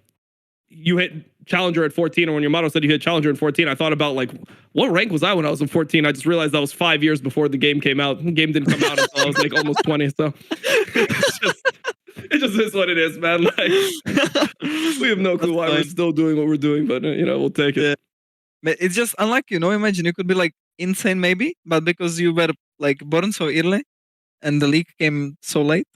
you hit Challenger at 14, or when Yamato said you hit Challenger at 14, I thought about like what rank was I when I was in 14? I just realized that was 5 years before the game came out. The game didn't come out until I was like almost 20. So it just is what it is, man. Like we have no clue why we're still doing what we're doing, but you know, we'll take it. Yeah. But it's just unlucky, you know. Imagine you could be like insane maybe, but because you were like born so early and the league came so late,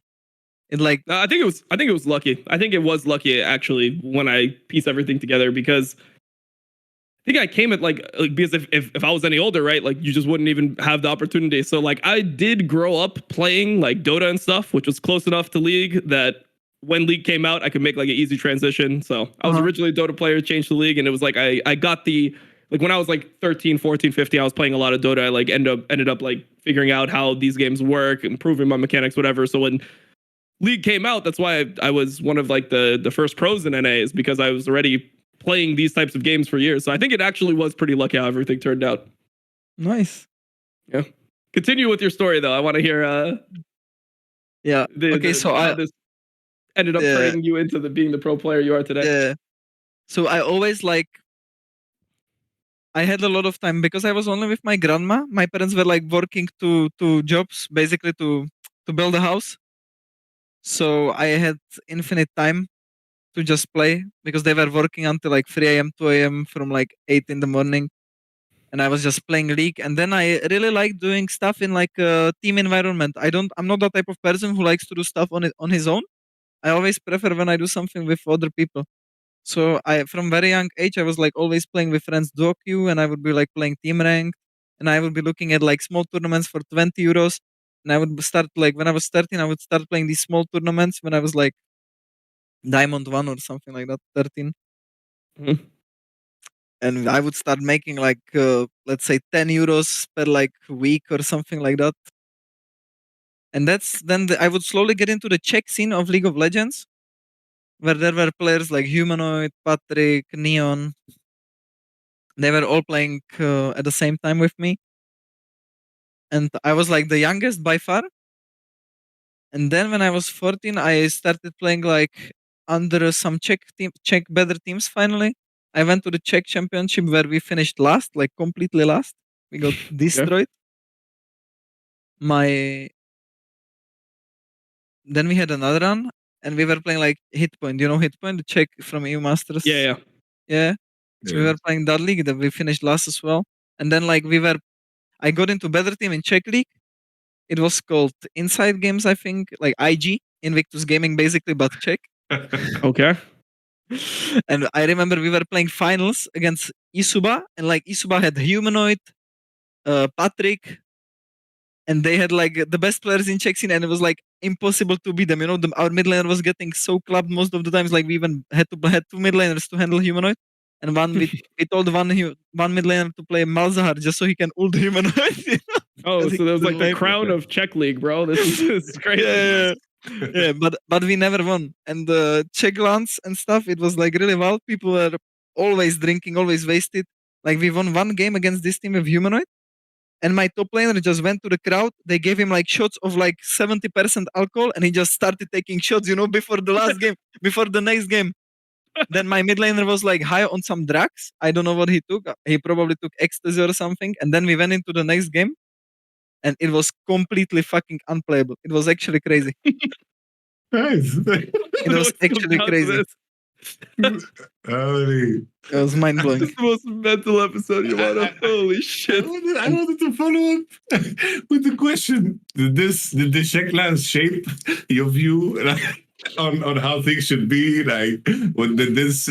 it like I think it was lucky. I think it was lucky actually when I piece everything together, because I think I came at like because if I was any older, right, like you just wouldn't even have the opportunity. So like I did grow up playing like Dota and stuff, which was close enough to League that when League came out, I could make like an easy transition. So I was originally a Dota player, changed to League, and it was like I got the like when I was like 13, 14, 15, I was playing a lot of Dota. I like ended up like figuring out how these games work, improving my mechanics, whatever. So when League came out, that's why I was one of like the first pros in NA, is because I was already playing these types of games for years. So I think it actually was pretty lucky how everything turned out. Nice. Yeah. Continue with your story though. I want to hear yeah. So how this ended up turning you into being the pro player you are today. Yeah. So I always like I had a lot of time because I was only with my grandma. My parents were like working two jobs basically to build a house. So I had infinite time to just play because they were working until like 3 a.m., 2 a.m. from like 8 in the morning. And I was just playing League. And then I really like doing stuff in like a team environment. I'm not that type of person who likes to do stuff on his own. I always prefer when I do something with other people. So from very young age, I was like always playing with friends duo queue, and I would be like playing team rank, and I would be looking at like small tournaments for 20 euros. And I would start like when I was 13, I would start playing these small tournaments when I was like Diamond 1 or something like that, 13. Mm-hmm. And I would start making like, let's say 10 euros per like week or something like that. And I would slowly get into the Czech scene of League of Legends, where there were players like Humanoid, Patrick, Neon. They were all playing at the same time with me. And I was like the youngest by far. And then when I was 14, I started playing like under some Czech better teams finally. I went to the Czech championship where we finished last, like completely last. We got destroyed. Then we had another run, and we were playing like Hitpoint. You know Hitpoint, the Czech from EU Masters? Yeah. So we were playing that league that we finished last as well. And then like I got into better team in Czech league. It was called Inside Games, I think, like IG, Invictus Gaming basically, but Czech. Okay. And I remember we were playing finals against Isuba, and like Isuba had Humanoid, Patrick, and they had like the best players in Czech scene, and it was like impossible to beat them. You know, our mid laner was getting so clubbed most of the times. Like we even had 2 mid laners to handle Humanoid, and we told one mid laner to play Malzahar just so he can ult Humanoid. You know? Oh, so that was like the crown of Czech League, bro. This is crazy. Yeah, but we never won. And the Czech lands and stuff, it was like really wild. People were always drinking, always wasted. Like we won one game against this team of Humanoid, and my top laner just went to the crowd. They gave him like shots of like 70% alcohol, and he just started taking shots, you know, before the last game, before the next game. Then my mid laner was like high on some drugs. I don't know what he took. He probably took ecstasy or something. And then we went into the next game, and it was completely fucking unplayable. It was actually crazy. Nice. It was actually crazy. Holy. It was mind blowing. This is the most mental episode, Yamato. Holy shit. I wanted to follow up with the question: Did the Checklands shape your view on how things should be? Like, did this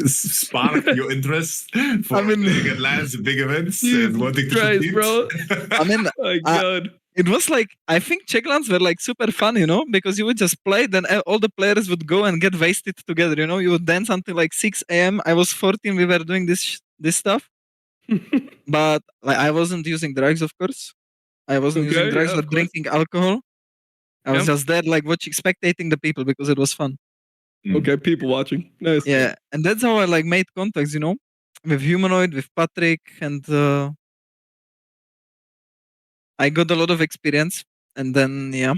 spark your interest for playing at LANs and big events and wanting to compete? Bro. I mean, Oh my God. it was like, I think Checklands were like super fun, you know, because you would just play, then all the players would go and get wasted together, you know, you would dance until like 6 a.m. I was 14, we were doing this stuff, but like I wasn't using drugs, of course. I wasn't using drugs or drinking alcohol. I was just there like watching, spectating the people because it was fun. Okay, people watching. Nice. Yeah, and that's how I like made contacts, you know, with Humanoid, with Patrick, and I got a lot of experience. And then, yeah,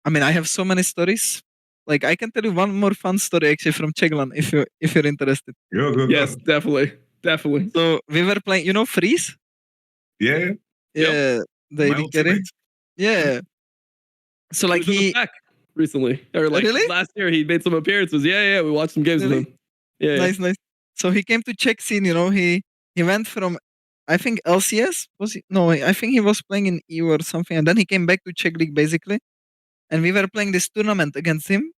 I mean, I have so many stories. Like, I can tell you one more fun story actually from Cheglan if you're interested. Go. Yes, definitely. So we were playing, you know, Freeze? Yeah. Yeah, the AD carry. Yeah. So like he was back recently, or like really? last year, he made some appearances. Yeah, we watched some games with him. Yeah, nice. So he came to Czech scene. You know, he went from, I think LCS was he? No, I think he was playing in EU or something, and then he came back to Czech League basically, and we were playing this tournament against him.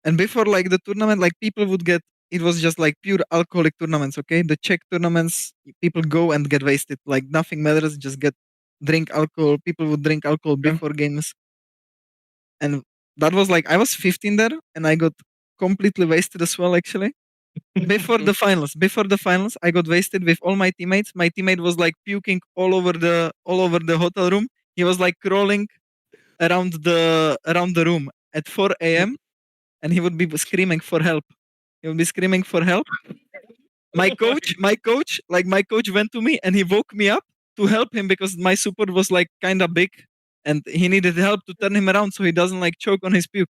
And before like the tournament, like people would get, it was just like pure alcoholic tournaments. Okay, the Czech tournaments, people go and get wasted. Like nothing matters, just drink alcohol. People would drink alcohol before games. And that was like, I was 15 there, and I got completely wasted as well, actually. Before the finals, I got wasted with all my teammates. My teammate was like puking all over the hotel room. He was like crawling around the room at 4 a.m. and he would be screaming for help. My coach went to me and he woke me up to help him because my support was like kind of big and he needed help to turn him around so he doesn't like choke on his puke.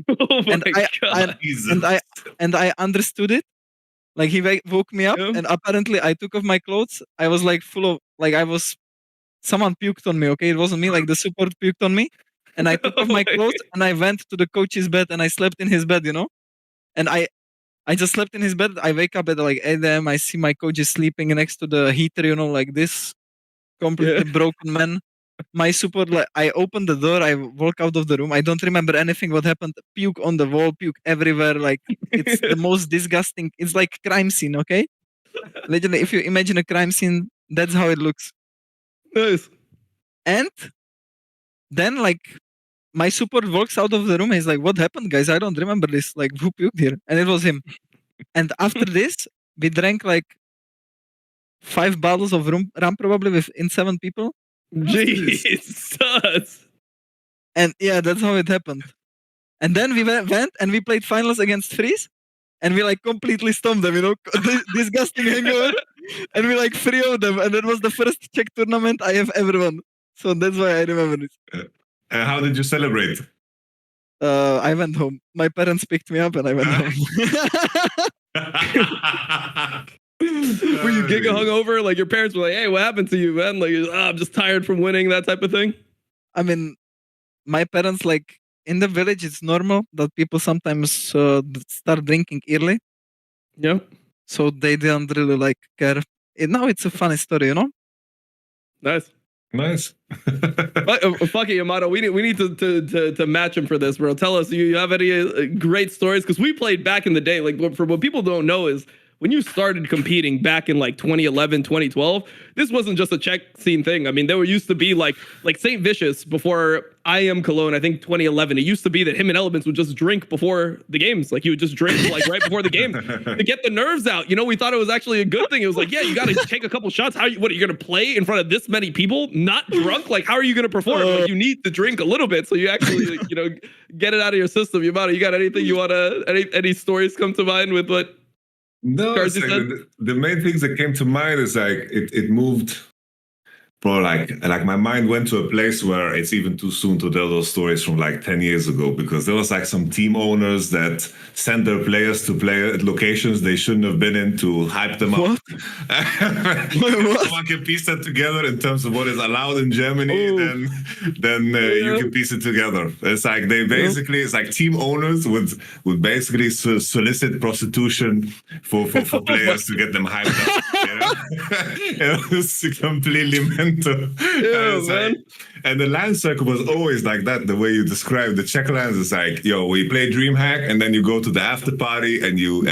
Oh my God. And I understood it. Like he woke me up and apparently I took off my clothes. I was like full of, like someone puked on me, okay? It wasn't me, like the support puked on me. And I took off my clothes and I went to the coach's bed and I slept in his bed, you know? And I just slept in his bed. I wake up at like 8 a.m. I see my coach is sleeping next to the heater, you know, like this completely broken man. My support, like I opened the door, I walk out of the room. I don't remember anything what happened. Puke on the wall, puke everywhere. Like it's the most disgusting. It's like crime scene, okay? Literally, if you imagine a crime scene, that's how it looks. Nice. And then like my support walks out of the room. He's like, "What happened, guys? I don't remember this. Like, who puked here?" And it was him. And after this, we drank like 5 bottles of rum probably within 7 people. Jesus. And yeah, that's how it happened. And then we went and we played finals against Freeze. And we like completely stomped them, you know, disgusting hangover. And we like 3-0 them. And that was the first Czech tournament I have ever won. So that's why I remember it. And how did you celebrate? I went home. My parents picked me up and I went home. Were you giga hungover? Like your parents were like, "Hey, what happened to you, man?" Like, I'm just tired from winning, that type of thing. I mean, my parents, like in the village, it's normal that people sometimes start drinking early. Yeah. So they didn't really like care. Now it's a funny story, you know. Nice. Fuck it, Yamato. We need to match him for this, bro. Tell us, you have any great stories? Because we played back in the day. Like, for what people don't know is, when you started competing back in like 2011, 2012, this wasn't just a Czech scene thing. I mean, there used to be like St. Vicious before Cologne, I think 2011. It used to be that him and Elements would just drink before the games. Like he would just drink like right before the game to get the nerves out. You know, we thought it was actually a good thing. It was like, yeah, you got to take a couple shots. What are you going to play in front of this many people, not drunk? Like, how are you going to perform? Like, you need to drink a little bit so you actually, you know, get it out of your system. Yamato, you got anything you want to, any stories come to mind with what? No, like the main things that came to mind is like it moved bro, like my mind went to a place where it's even too soon to tell those stories from like 10 years ago, because there was like some team owners that sent their players to play at locations they shouldn't have been in to hype them up. What? Someone can piece that together in terms of what is allowed in Germany, then you can piece it together. It's like they basically, it's like team owners would basically solicit prostitution for players to get them hyped up. You know? It was completely mental. And the LAN circle was always like that, the way you describe the Czech LANs. Is like, yo, we play DreamHack, and then you go to the after party and you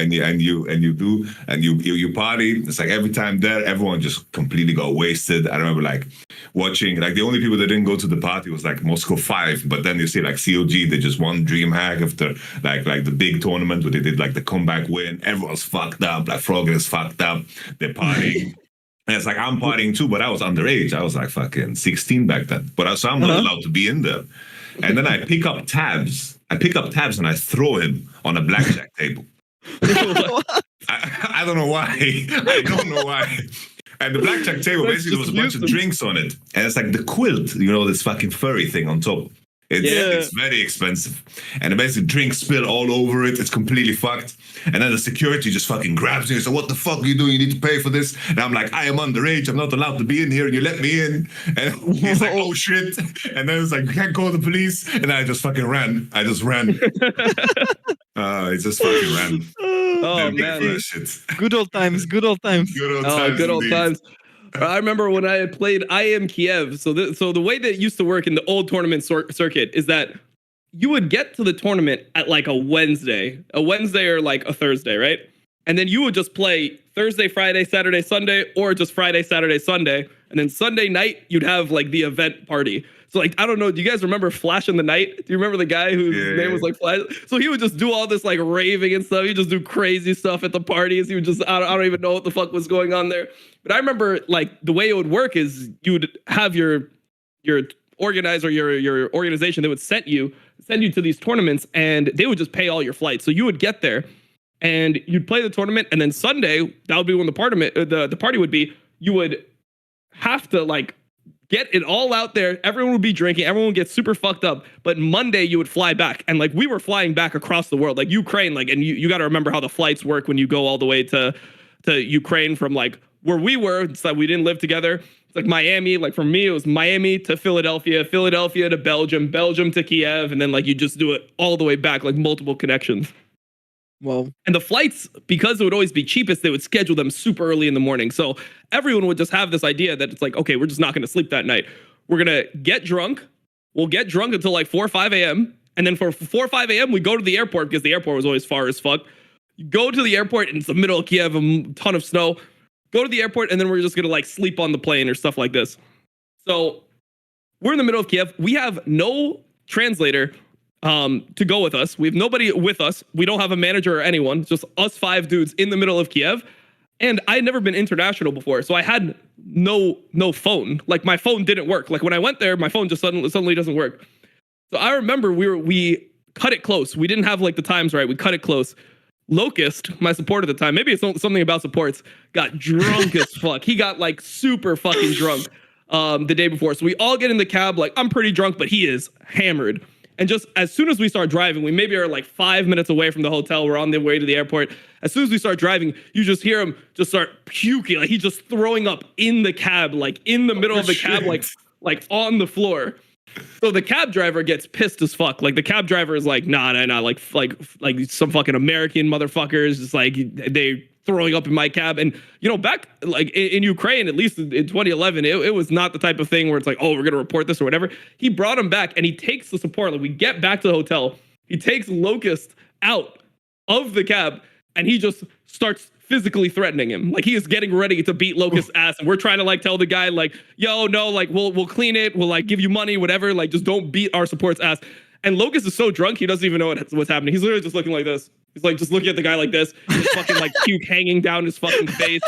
party. It's like every time there, everyone just completely got wasted. I remember like watching, like the only people that didn't go to the party was like Moscow 5, but then you see like COG, they just won DreamHack after like the big tournament where they did like the comeback win. Everyone's fucked up, like Frog is fucked up, they're partying. And it's like, I'm partying too, but I was underage. I was like fucking 16 back then. So I'm not allowed to be in there. And then I pick up tabs and I throw him on a blackjack table. I don't know why. I don't know why. And the blackjack table, basically, there was a bunch of drinks on it. And it's like the quilt, you know, this fucking furry thing on top. It's very expensive. And basically drinks spill all over it. It's completely fucked. And then the security just fucking grabs me and says, what the fuck are you doing? You need to pay for this. And I'm like, I am underage. I'm not allowed to be in here. And you let me in. And he's like, oh shit. And then it's like, you can't call the police. And I just fucking ran. I just ran. I just fucking ran. Oh, man. Good old times. Good old times. Good old times. I remember when I had played IM Kiev. So the way that it used to work in the old tournament circuit is that you would get to the tournament at like a Wednesday or like a Thursday, right? And then you would just play Thursday, Friday, Saturday, Sunday, or just Friday, Saturday, Sunday. And then Sunday night, you'd have like the event party. So like, I don't know, do you guys remember Flash in the Night? Do you remember the guy whose name was like Flash? So he would just do all this like raving and stuff. He'd just do crazy stuff at the parties. He would just, I don't even know what the fuck was going on there. But I remember like the way it would work is you would have your organizer, your organization that would send you to these tournaments, and they would just pay all your flights. So you would get there and you'd play the tournament, and then Sunday, that would be when the party would be. You would have to like get it all out there. Everyone would be drinking. Everyone would get super fucked up. But Monday you would fly back. And like we were flying back across the world, like Ukraine, like, and you got to remember how the flights work when you go all the way to Ukraine from like where we were. It's like we didn't live together. It's like Miami. Like for me, it was Miami to Philadelphia to Belgium to Kiev. And then like you just do it all the way back, like multiple connections. Wow. And the flights, because it would always be cheapest, they would schedule them super early in the morning. So everyone would just have this idea that it's like, okay, we're just not going to sleep that night. We're going to get drunk. We'll get drunk until like 4 or 5 a.m. And then for 4 or 5 a.m., we go to the airport because the airport was always far as fuck. You go to the airport and it's the middle of Kiev, a ton of snow. Go to the airport and then we're just going to like sleep on the plane or stuff like this. So we're in the middle of Kiev. We have no translator to go with us. We have nobody with us. We don't have a manager or anyone. Just us 5 dudes in the middle of Kiev. And I had never been international before, so I had no phone. Like my phone didn't work. Like when I went there, my phone just suddenly doesn't work. So I remember we cut it close. We didn't have like the times right. We cut it close. Locust, my support at the time, maybe it's something about supports, got drunk as fuck. He got like super fucking drunk the day before. So we all get in the cab. Like I'm pretty drunk, but he is hammered. And just as soon as we start driving, we maybe are like 5 minutes away from the hotel. We're on the way to the airport. As soon as we start driving, you just hear him just start puking. Like he's just throwing up in the cab, like in the middle of the cab, like on the floor. So the cab driver gets pissed as fuck. Like the cab driver is like, nah, like some fucking American motherfuckers, just like they throwing up in my cab. And you know, back like in Ukraine, at least in 2011, it was not the type of thing where it's like, oh, we're gonna report this or whatever. He brought him back and he takes the support. Like we get back to the hotel, he takes Locust out of the cab and he just starts physically threatening him. Like he is getting ready to beat Locust's ass. And we're trying to like tell the guy like, yo, no, like we'll clean it. We'll like give you money, whatever. Like just don't beat our support's ass. And Locust is so drunk, he doesn't even know what's happening. He's literally just looking like this. He's like just looking at the guy like this. His fucking like puke hanging down his fucking face.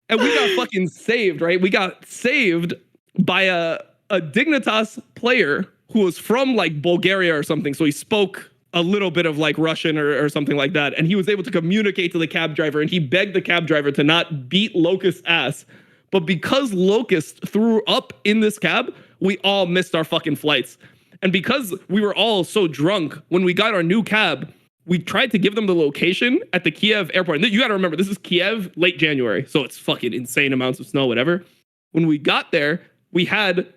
And we got fucking saved, right? We got saved by a Dignitas player who was from like Bulgaria or something. So he spoke a little bit of like Russian or something like that. And he was able to communicate to the cab driver, and he begged the cab driver to not beat Locust's ass, But because Locust threw up in this cab, we all missed our fucking flights. And because we were all so drunk, when we got our new cab, we tried to give them the location at the Kiev airport. And you got to remember, this is Kiev, late January. So it's fucking insane amounts of snow, whatever. When we got there, we had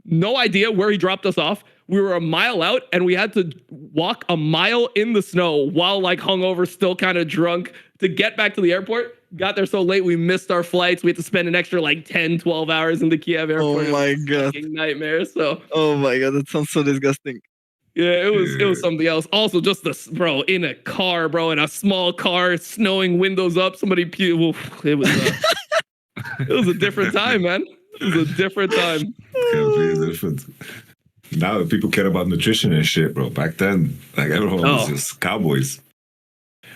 no idea where he dropped us off. We were a mile out and we had to walk a mile in the snow while like hungover, still kind of drunk to get back to the airport. Got there so late, we missed our flights. We had to spend an extra like 10, 12 hours in the Kiev airport. Oh my God. Fucking nightmare. So, oh my God, that sounds so disgusting. yeah, it was something else. Also, just this, bro, in a car, bro, in a small car, snowing, windows up, somebody it was it was a different time, man. It was a different time. Completely different. Now people care about nutrition and shit, bro. Back then, like everyone was just cowboys.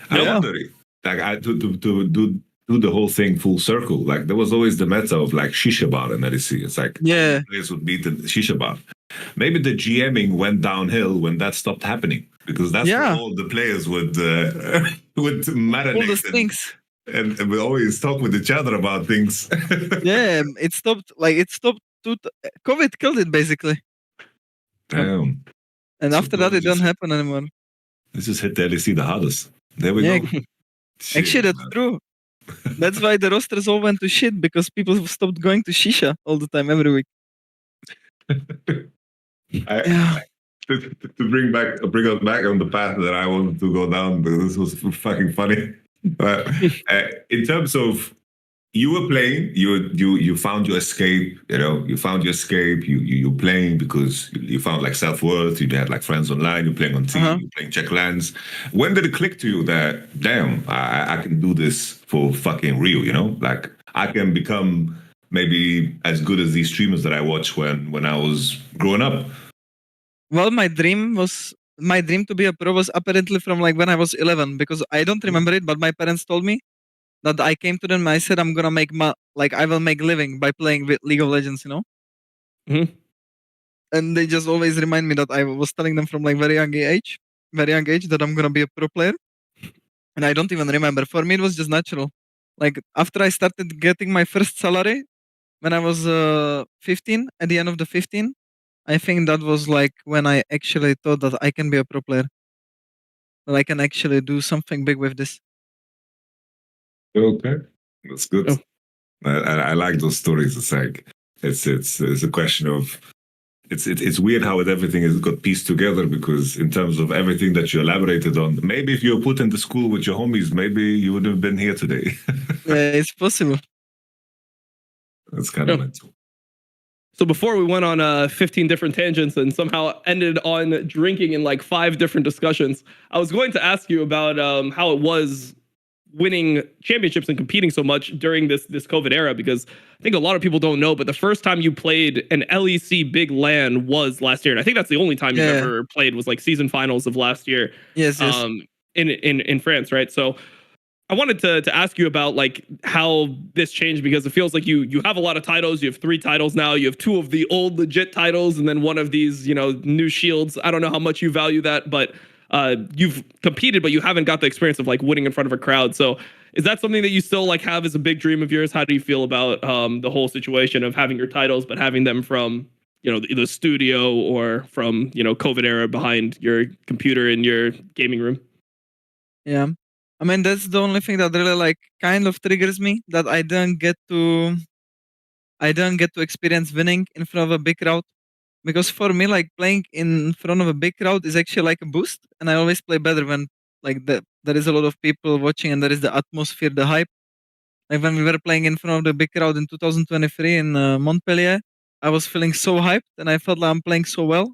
I wonder, like, I to do the whole thing full circle. Like there was always the meta of like shisha bar in LEC. It's like players would meet in shisha bar. Maybe the GMing went downhill when that stopped happening because that's where all the players would marinate. All those things. And we always talk with each other about things. Yeah, it stopped. Like it stopped. COVID killed it basically. Damn. And So after that, it just- doesn't happen anymore. This just hit the LEC the hardest. There we Yeah. go. Actually, Shit, that's man. true. That's why the rosters all went to shit because people stopped going to shisha all the time every week. Yeah. To bring us back on the path that I wanted to go down, because this was fucking funny. But in terms of you were playing, you found your escape. You found your escape. You playing because you found like self-worth. You had like friends online. You're playing on team. You're playing check lands. When did it click to you that damn, I can do this for fucking real? Like I can become maybe as good as these streamers that I watched when I was growing up. Well, my dream to be a pro was apparently from like when I was 11 because I don't remember it, but my parents told me that I came to them and I said I'm gonna make I will make living by playing with League of Legends, Mhm. And they just always remind me that I was telling them from like very young age that I'm gonna be a pro player, and I don't even remember. For me, it was just natural. Like after I started getting my first salary when I was 15, at the end of the 15, I think that was like when I actually thought that I can be a pro player. That I can actually do something big with this. Okay, that's good. Oh. I like those stories. It's like it's a question of it's weird how everything has got pieced together because in terms of everything that you elaborated on, maybe if you were put into school with your homies, maybe you would have been here today. Yeah, it's possible. That's kind of mental. So before we went on 15 different tangents and somehow ended on drinking in like 5 different discussions, I was going to ask you about how it was winning championships and competing so much during this COVID era, because I think a lot of people don't know, but the first time you played an LEC big LAN was last year. And I think that's the only time you've ever played was like season finals of last year. Yes. In France, right? So I wanted to ask you about like how this changed, because it feels like you have a lot of titles. You have 3 titles now. You have 2 of the old legit titles and then one of these, new shields. I don't know how much you value that, but you've competed, but you haven't got the experience of like winning in front of a crowd. So is that something that you still like have as a big dream of yours? How do you feel about the whole situation of having your titles, but having them from, the studio or from, COVID era behind your computer in your gaming room? Yeah. I mean, that's the only thing that really like kind of triggers me, that I didn't get to experience winning in front of a big crowd. Because for me, like playing in front of a big crowd is actually like a boost, and I always play better when like there is a lot of people watching and there is the atmosphere, the hype. Like when we were playing in front of the big crowd in 2023 in Montpellier, I was feeling so hyped and I felt like I'm playing so well,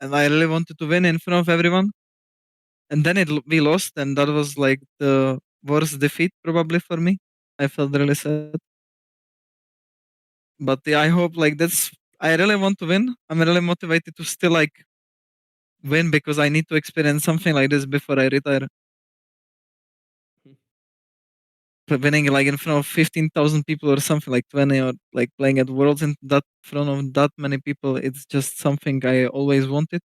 and I really wanted to win in front of everyone. And then we lost, and that was like the worst defeat probably for me. I felt really sad. But yeah, I hope like I really want to win. I'm really motivated to still like win because I need to experience something like this before I retire. But winning like in front of 15,000 people or something like 20, or like playing at Worlds in that front of that many people, it's just something I always wanted.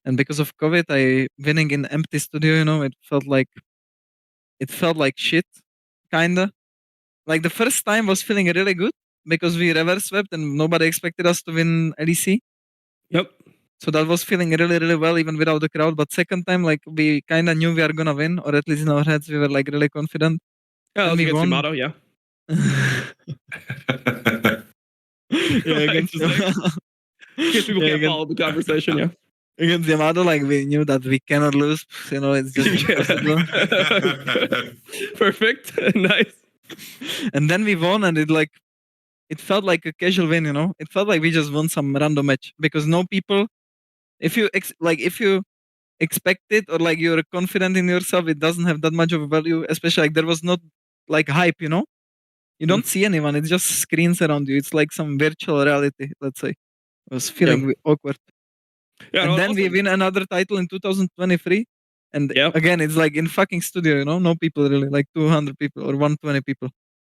And because of COVID, winning in empty studio, it felt like shit, kinda. Like the first time was feeling really good because we reverse swept and nobody expected us to win LEC. Yep. So that was feeling really, really well even without the crowd. But second time, like we kind of knew we are gonna win, or at least in our heads we were like really confident. Yeah, that was we against won. Yamato, yeah. Yeah, against In case people can't follow the conversation, yeah. Against Yamato, like we knew that we cannot lose. You know, it's just impossible. Perfect. Nice. And then we won, and it felt like a casual win. You know, it felt like we just won some random match because no people. If you expect it or like you're confident in yourself, it doesn't have that much of a value. Especially like there was not like hype. You know, you don't see anyone. It's just screens around you. It's like some virtual reality. Let's say. It was feeling awkward. Yeah, and then we win another title in 2023. And again, it's like in fucking studio, you know, no people really, like 200 people or 120 people,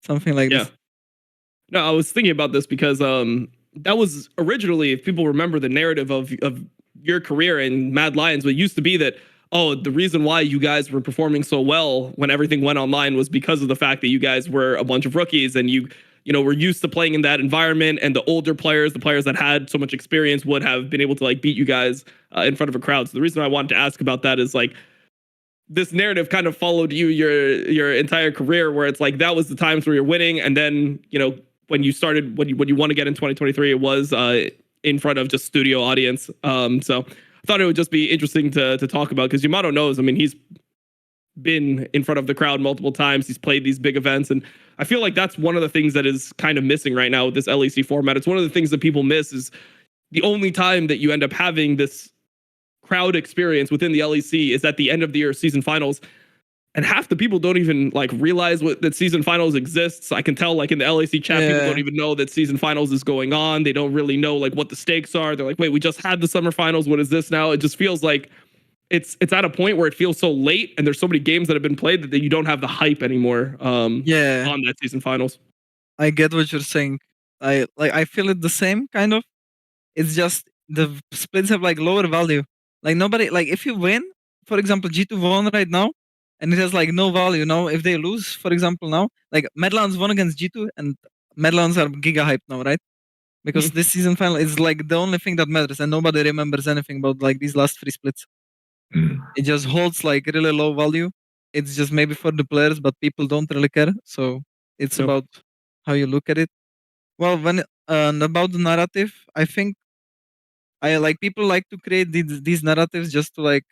something like this. No, I was thinking about this because that was originally, if people remember the narrative of your career in Mad Lions, what used to be that, oh, the reason why you guys were performing so well when everything went online was because of the fact that you guys were a bunch of rookies and you know, we're used to playing in that environment, and the older players, the players that had so much experience, would have been able to like beat you guys in front of a crowd. So the reason I wanted to ask about that is like this narrative kind of followed you your entire career, where it's like that was the times where you're winning, and then you know when you started when you want to get in 2023, it was in front of just studio audience. So I thought it would just be interesting to talk about because Yamato knows. I mean, he's been in front of the crowd multiple times. He's played these big events, and I feel like that's one of the things that is kind of missing right now with this LEC format. It's one of the things that people miss is the only time that you end up having this crowd experience within the LEC is at the end of the year season finals. And half the people don't even like realize that season finals exists. I can tell like in the LEC chat, people don't even know that season finals is going on. They don't really know like what the stakes are. They're like, wait, we just had the summer finals. What is this now? It just feels like it's at a point where it feels so late and there's so many games that have been played that you don't have the hype anymore on that season finals. I get what you're saying. I feel it the same kind of. It's just the splits have like lower value. Like nobody, like if you win, for example, G2 won right now and it has like no value. Now if they lose, for example, now like Medlands won against G2 and Medlands are giga hype now, right? Because this season final is like the only thing that matters and nobody remembers anything about like these last 3 splits. It just holds like really low value. It's just maybe for the players, but people don't really care. So it's about how you look at it. Well, when about the narrative, I think I like people like to create these narratives just to like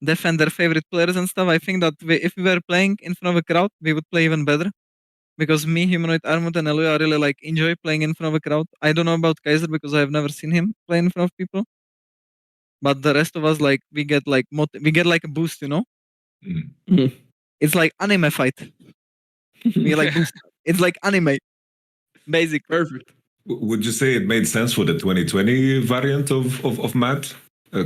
defend their favorite players and stuff. I think that if we were playing in front of a crowd, we would play even better. Because me, Humanoid, Armut, and Eloy, I really like enjoy playing in front of a crowd. I don't know about Kaiser because I have never seen him play in front of people. But the rest of us, like, we get like a boost, you know? It's like anime fight. We get like boost. It's like anime. Basic. Perfect. Would you say it made sense for the 2020 variant of Matt?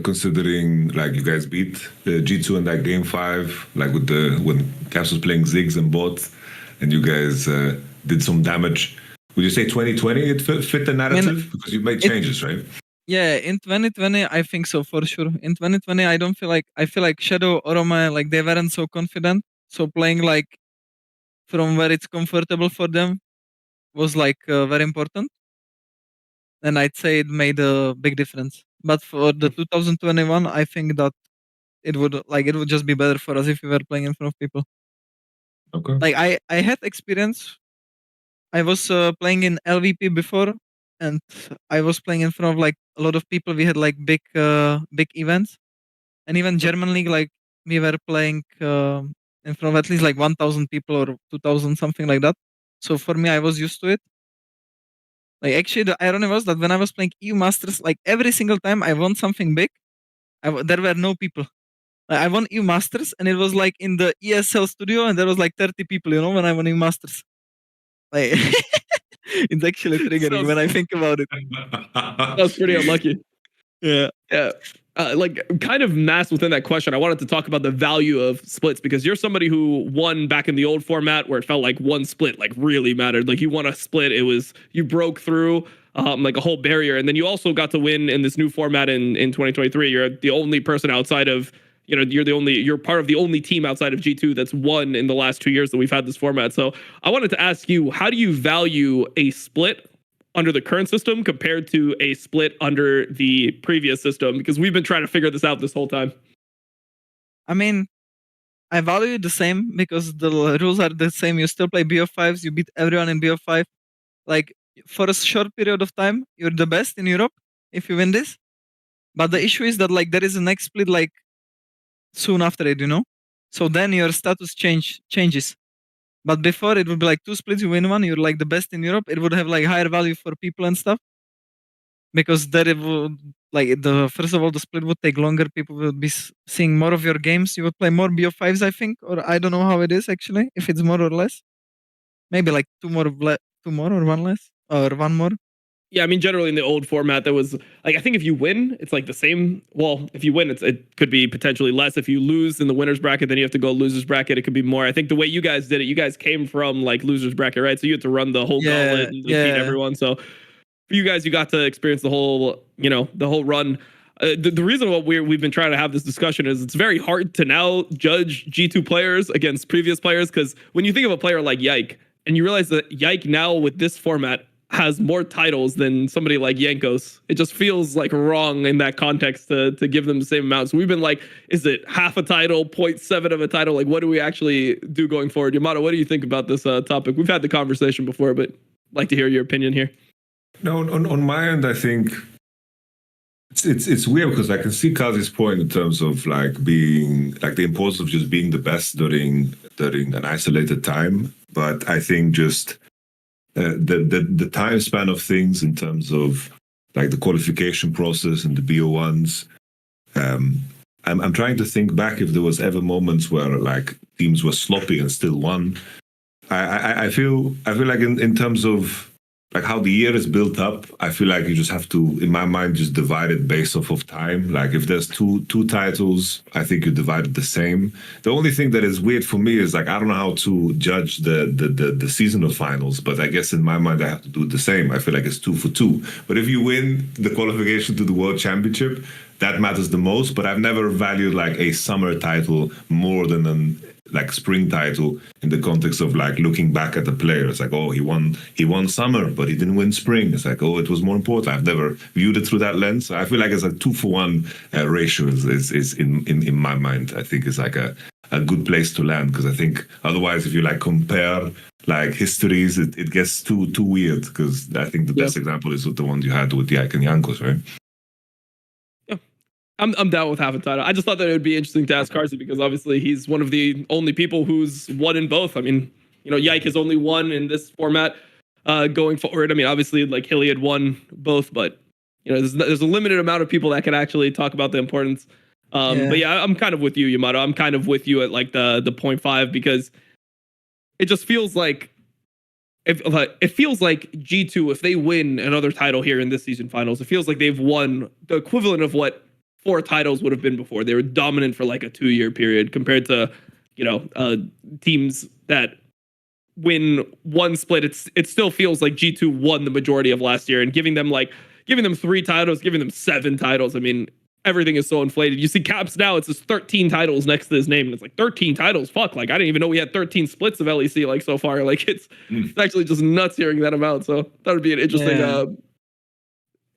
Considering like you guys beat G2 in that game 5, like with when Caps was playing Ziggs and bots, and you guys did some damage. Would you say 2020 it fit the narrative? Because you made changes, right? Yeah, in 2020, I think so for sure. In 2020, I feel like Shadow, Oroma, like they weren't so confident. So playing like from where it's comfortable for them was like very important. And I'd say it made a big difference. But for the 2021, I think that it would just be better for us if we were playing in front of people. Okay. Like I had experience. I was playing in LVP before, and I was playing in front of like a lot of people. We had like big events, and even German League, like we were playing in front of at least like 1,000 people or 2,000, something like that. So for me, I was used to it. Like actually, the irony was that when I was playing EU Masters, like every single time I won something big, there were no people. Like, I won EU Masters, and it was like in the ESL studio, and there was like 30 people, you know, when I won EU Masters. Like, it's actually triggering when I think about it. That's pretty unlucky. Yeah. Like kind of masked within that question, I wanted to talk about the value of splits because you're somebody who won back in the old format where it felt like one split like really mattered. Like you won a split, you broke through like a whole barrier, and then you also got to win in this new format in 2023. You're the only person outside of you're part of the only team outside of G2 that's won in the last 2 years that we've had this format. So I wanted to ask you, how do you value a split under the current system compared to a split under the previous system? Because we've been trying to figure this out this whole time. I mean, I value it the same because the rules are the same. You still play BO5s, you beat everyone in BO5. Like, for a short period of time, you're the best in Europe if you win this. But the issue is that like there is a next split like soon after it, So then your status changes. But before it would be like 2 splits, you win one, you're like the best in Europe. It would have like higher value for people and stuff. Because there it would like first of all the split would take longer. People would be seeing more of your games. You would play more BO5s, I think, or I don't know how it is actually. If it's more or less, maybe like two more or one less or one more. Yeah, I mean, generally in the old format, there was like, I think if you win, it's like the same. Well, if you win, it could be potentially less. If you lose in the winner's bracket, then you have to go losers bracket. It could be more. I think the way you guys did it, you guys came from like losers bracket, right? So you had to run the whole gauntlet and beat everyone. So for you guys, you got to experience the whole, the whole run. The reason why we've been trying to have this discussion is it's very hard to now judge G2 players against previous players, because when you think of a player like Yike, and you realize that Yike now with this format has more titles than somebody like Jankos, it just feels like wrong in that context to give them the same amount. So we've been like, is it half a title, 0.7 of a title? Like, what do we actually do going forward? Yamato, what do you think about this topic? We've had the conversation before, but I'd like to hear your opinion here. No, on my end, I think it's weird because I can see Carzzy's point in terms of like being like the importance of just being the best during an isolated time. But I think just the time span of things in terms of like the qualification process and the BO1s. I'm trying to think back if there was ever moments where like teams were sloppy and still won. I feel like in terms of like how the year is built up, I feel like you just have to, in my mind, just divide it based off of time. Like if there's two titles, I think you divide it the same. The only thing that is weird for me is like I don't know how to judge the seasonal finals, but I guess in my mind I have to do the same. I feel like it's 2 for 2. But if you win the qualification to the World Championship, that matters the most. But I've never valued like a summer title more than an like spring title in the context of like looking back at the player. It's like, oh, he won summer, but he didn't win spring. It's like, oh, it was more important. I've never viewed it through that lens. I feel like it's a 2 for 1 ratio is in my mind. I think is like a good place to land, because I think otherwise if you like compare like histories, it gets too weird, because I think the best example is the one you had with Yike and Jankos, right? I'm down with half a title. I just thought that it would be interesting to ask Carzzy, because obviously he's one of the only people who's won in both. I mean, Yike has only won in this format going forward. I mean, obviously like Hilly had won both, but there's a limited amount of people that can actually talk about the importance. But yeah, I'm kind of with you, Yamato. I'm kind of with you at like the 0.5, because it just feels like it feels like G2, if they win another title here in this season finals, it feels like they've won the equivalent of what 4 titles would have been before. They were dominant for like a 2-year period, compared to teams that win one split. It still feels like G2 won the majority of last year, and giving them 3 titles, giving them 7 titles. I mean, everything is so inflated. You see Caps now, it's just 13 titles next to his name, and it's like 13 titles. Fuck, like I didn't even know we had 13 splits of LEC like so far. Like it's actually just nuts hearing that amount. So that would be an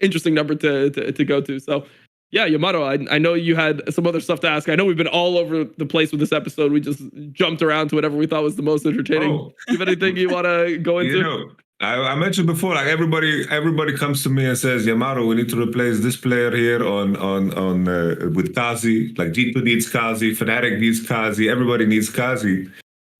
interesting number to go to. So yeah, Yamato, I know you had some other stuff to ask. I know we've been all over the place with this episode. We just jumped around to whatever we thought was the most entertaining. Do you have anything you want to go into? I mentioned before, like everybody comes to me and says, Yamato, we need to replace this player here on with Carzzy. Like G2 needs Carzzy, Fnatic needs Carzzy, everybody needs Carzzy.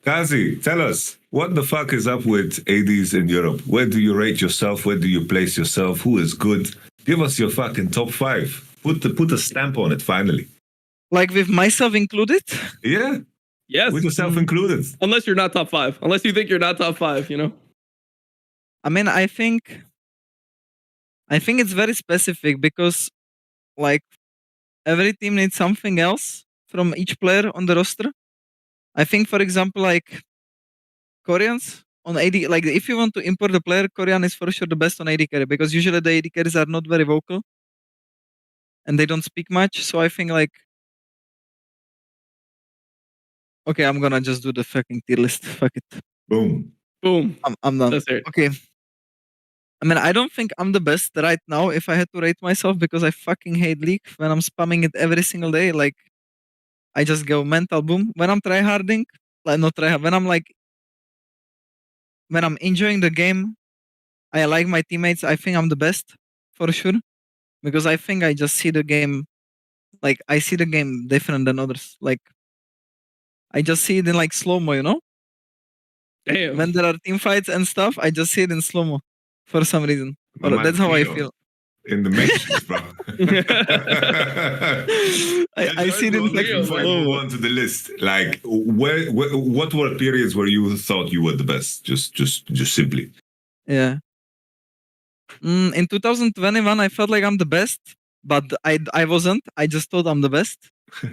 Carzzy, tell us, what the fuck is up with ADs in Europe? Where do you rate yourself? Where do you place yourself? Who is good? Give us your fucking top 5. Put a stamp on it finally. Like with myself included? Yeah. Yes. With yourself included. Unless you're not top 5. Unless you think you're not top 5, I mean, I think it's very specific, because like every team needs something else from each player on the roster. I think, for example, like Koreans on AD, like if you want to import a player, Korean is for sure the best on AD carry, because usually the AD carries are not very vocal and they don't speak much. So I think like Okay, I'm gonna just do the fucking tier list. Fuck it. Boom. Boom. I'm done. Let's hear it. Okay. I mean, I don't think I'm the best right now if I had to rate myself because I fucking hate League when I'm spamming it every single day. Like, I just go mental boom. When I'm tryharding, like not tryhard, when I'm enjoying the game, I like my teammates. I think I'm the best for sure because I think I just see the game, like I see the game different than others. Like, I just see it in like slow mo, you know? Damn. When there are team fights and stuff, I just see it in slow mo for some reason. My Or man that's how I Theo feel. in the Matrix, bro. I see it in Before fucking I slow move mo. on to the list, like, what were periods where you thought you were the best? Just simply. Yeah. In 2021, I felt like I'm the best, but I wasn't. I just thought I'm the best.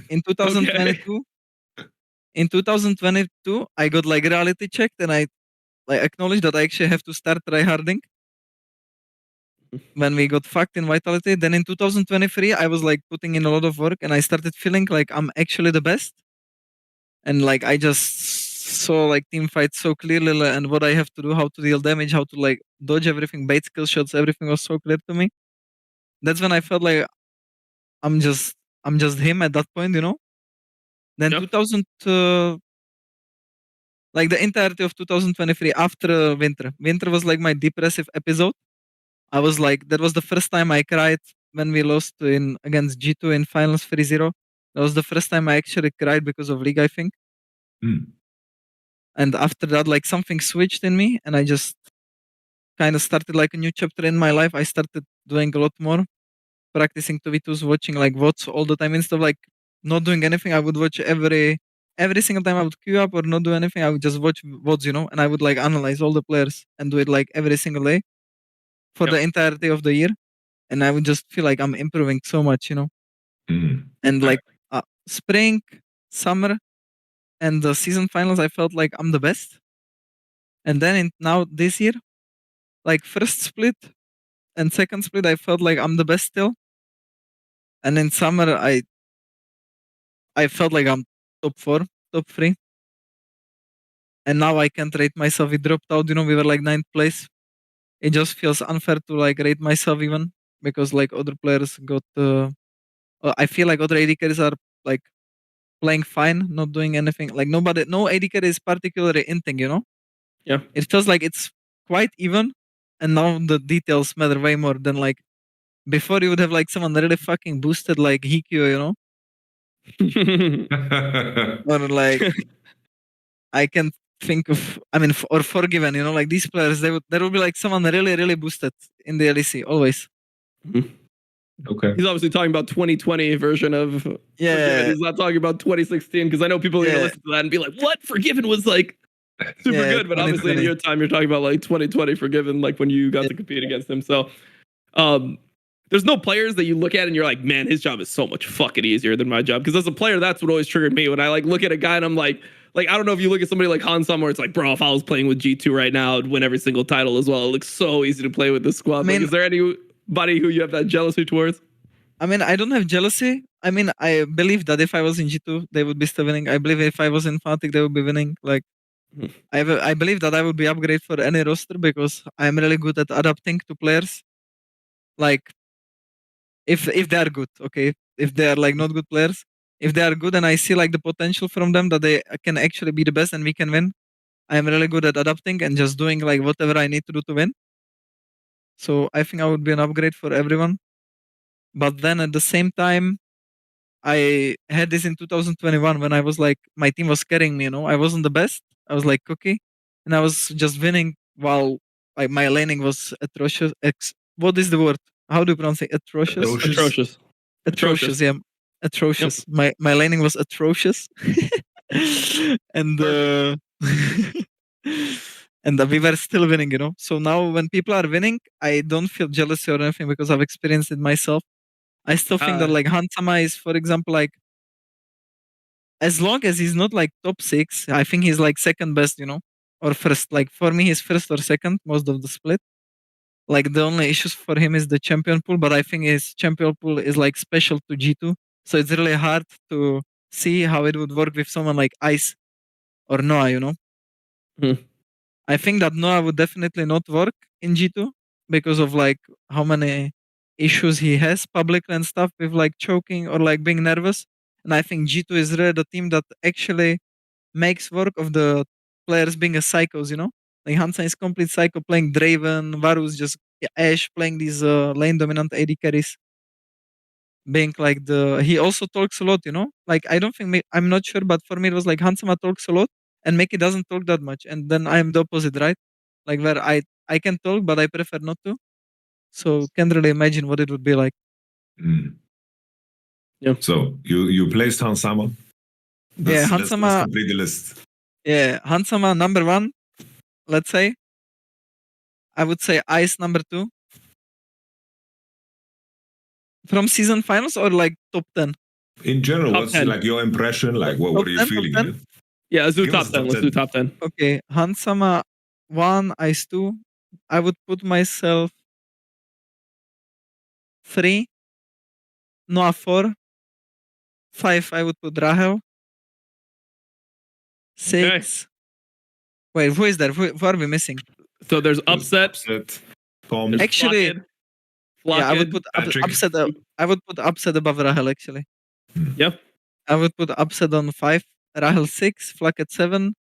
In 2022, I got like reality checked and I like acknowledged that I actually have to start tryharding when we got fucked in Vitality. Then in 2023, I was like putting in a lot of work and I started feeling like I'm actually the best. And like I just saw like team fights so clearly and what I have to do, how to deal damage, how to like dodge everything, bait skill shots, everything was so clear to me. That's when I felt like I'm just him at that point, you know. Then Yep. 2000 like the entirety of 2023 after winter was like my depressive episode. I was like, that was the first time I cried when we lost in against G2 in finals 3-0. That was the first time I actually cried because of League, I think. And after that, like something switched in me and I just kind of started like a new chapter in my life. I started doing a lot more, practicing 2v2s, watching like VODs all the time instead of like not doing anything. I would watch every single time I would queue up or not do anything. I would just watch VODs, you know, and I would like analyze all the players and do it like every single day for the entirety of the year. And I would just feel like I'm improving so much, you know. And like spring, summer, and the season finals, I felt like I'm the best. And then now this year, like first split and second split, I felt like I'm the best still. And in summer, I felt like I'm top 4, top 3. And now I can't rate myself. We dropped out, you know, we were like 9th place. It just feels unfair to like rate myself even because like other players got. I feel like other AD carries are like playing fine, not doing anything. Like no AD carry is particularly inting, you know. Yeah. It feels like it's quite even, and now the details matter way more than like before. You would have like someone really fucking boosted like Hikyo, you know, or like I can think of. I mean, or Forgiven, you know, like these players. There would be like someone really boosted in the LEC always. Okay. He's obviously talking about 2020 version of Forgiven. He's not talking about 2016 because I know people are going to listen to that and be like, "What? Forgiven was like super good," but obviously in your time, you're talking about like 2020 Forgiven, like when you got to compete against him. So, there's no players that you look at and you're like, "Man, his job is so much fucking easier than my job." Because as a player, that's what always triggered me when I like look at a guy and I'm like, I don't know if you look at somebody like Hansam where it's like, bro, if I was playing with G2 right now, I'd win every single title as well. It looks so easy to play with this squad. I mean, like, is there anybody who you have that jealousy towards? I mean, I don't have jealousy. I mean, I believe that if I was in G2, they would be still winning. I believe if I was in Fnatic, they would be winning. Like, I believe that I would be upgraded for any roster because I'm really good at adapting to players. Like, if they are good, okay. If they are like not good players, if they are good and I see like the potential from them that they can actually be the best and we can win, I'm really good at adapting and just doing like whatever I need to do to win. So I think I would be an upgrade for everyone. But then at the same time, I had this in 2021 when I was like, my team was carrying me, you know, I wasn't the best. I was like cookie and I was just winning while like my laning was atrocious. What is the word? How do you pronounce it? Atrocious? Atrocious, yeah. Atrocious. Yep. My laning was atrocious. And and we were still winning, you know. So now when people are winning, I don't feel jealousy or anything because I've experienced it myself. I still think that like Hansama is, for example, like as long as he's not like top 6, I think he's like second best, you know, or first. Like for me, he's first or second most of the split. Like the only issues for him is the champion pool, but I think his champion pool is like special to G2, so it's really hard to see how it would work with someone like Ice or Noah, you know. Hmm. I think that Noah would definitely not work in G2 because of like how many issues he has publicly and stuff with like choking or like being nervous. And I think G2 is really the team that actually makes work of the players being a psychos, you know? Like Hansa is complete psycho playing Draven, Varus just Ashe playing these lane dominant AD carries. Being like he also talks a lot, you know? Like I don't think, I'm not sure, but for me it was like Hansama talks a lot and Meki doesn't talk that much. And then I'm the opposite, right? Like where I can talk, but I prefer not to. So can't really imagine what it would be like. Yeah. So you placed Hansama. Yeah, Let's Hansama. complete the list. Yeah, Hansama number 1. Let's say. I would say Ice number 2. From season finals or like top 10? In general, Top what's 10. like your impression? Like what are you Top 10, feeling? top 10? Yeah, let's do Give top us 10. Let's do top 10. Okay, Hansama 1, Ice 2. I would put myself 3. Noah 4. 5, I would put Rahel. 6. Wait, who is there? Who are we missing? So there's Upset. Tom. There's Actually, Flocked, yeah, I would put Patrick. Upset. I would put Upset above Rahel. Actually, Yeah. I would put Upset on 5. Rahel 6. Flock at 7.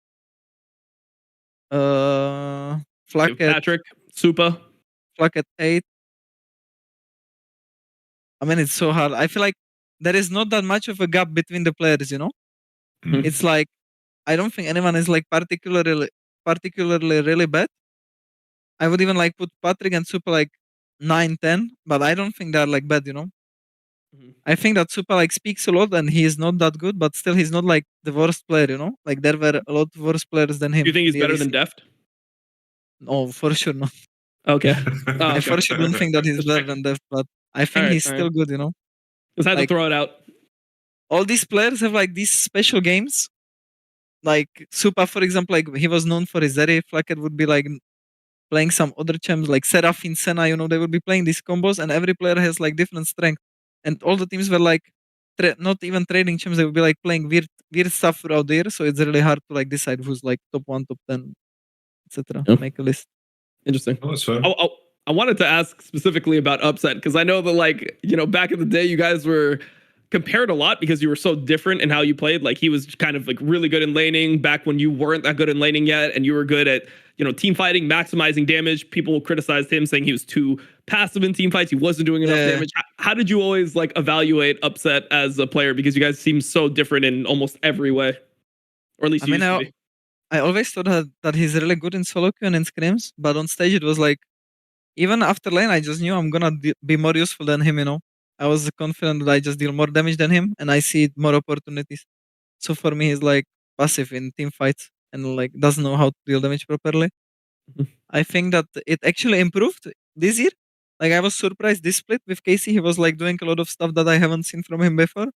Flock at Patrick, Supa. Flock at 8. I mean, it's so hard. I feel like there is not that much of a gap between the players. You know, Mhm. it's like I don't think anyone is like particularly really bad. I would even like put Patrick and Super like 9, 10, but I don't think they're like bad, you know. I think that Super like speaks a lot and he is not that good, but still he's not like the worst player, you know. Like there were a lot worse players than him. Do you think he's in the better LEC. than Deft? No, for sure not. Okay. I for sure don't think that he's better than Deft, but I think he's still good, you know. Just had like, to throw it out. All these players have like these special games. Like Supa, for example, like he was known for his Zeri. Flacket would be like playing some other champs like Seraphine, Senna, you know, they would be playing these combos and every player has like different strength. And all the teams were like not even trading champs, they would be like playing weird stuff throughout the year. So it's really hard to like decide who's like top 1, top 10, etc. Yeah. Make a list. Interesting. Oh, that's fair. I wanted to ask specifically about Upset because I know that, like, you know, back in the day, you guys were compared a lot because you were so different in how you played. Like, he was kind of like really good in laning back when you weren't that good in laning yet, and you were good at, you know, team fighting, maximizing damage. People criticized him, saying he was too passive in team fights. He wasn't doing enough damage. How did you always like evaluate Upset as a player? Because you guys seem so different in almost every way, or at least you used to be. I always thought that he's really good in solo queue and in scrims, but on stage it was like, even after lane, I just knew I'm gonna be more useful than him, you know. I was confident that I just deal more damage than him, and I see more opportunities. So for me, he's like passive in team fights and like doesn't know how to deal damage properly. I think that it actually improved this year. Like I was surprised this split with Casey, he was like doing a lot of stuff that I haven't seen from him before.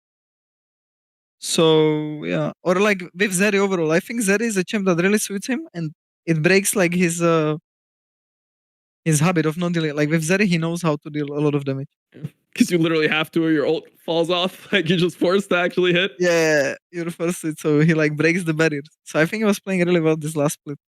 So yeah, or like with Zeri overall, I think Zeri is a champ that really suits him, and it breaks like his habit of not dealing. Like with Zeri, he knows how to deal a lot of damage. Because you literally have to, or your ult falls off. Like you're just forced to actually hit. Yeah, you're forced it, so he like breaks the barriers. So I think he was playing really well this last split.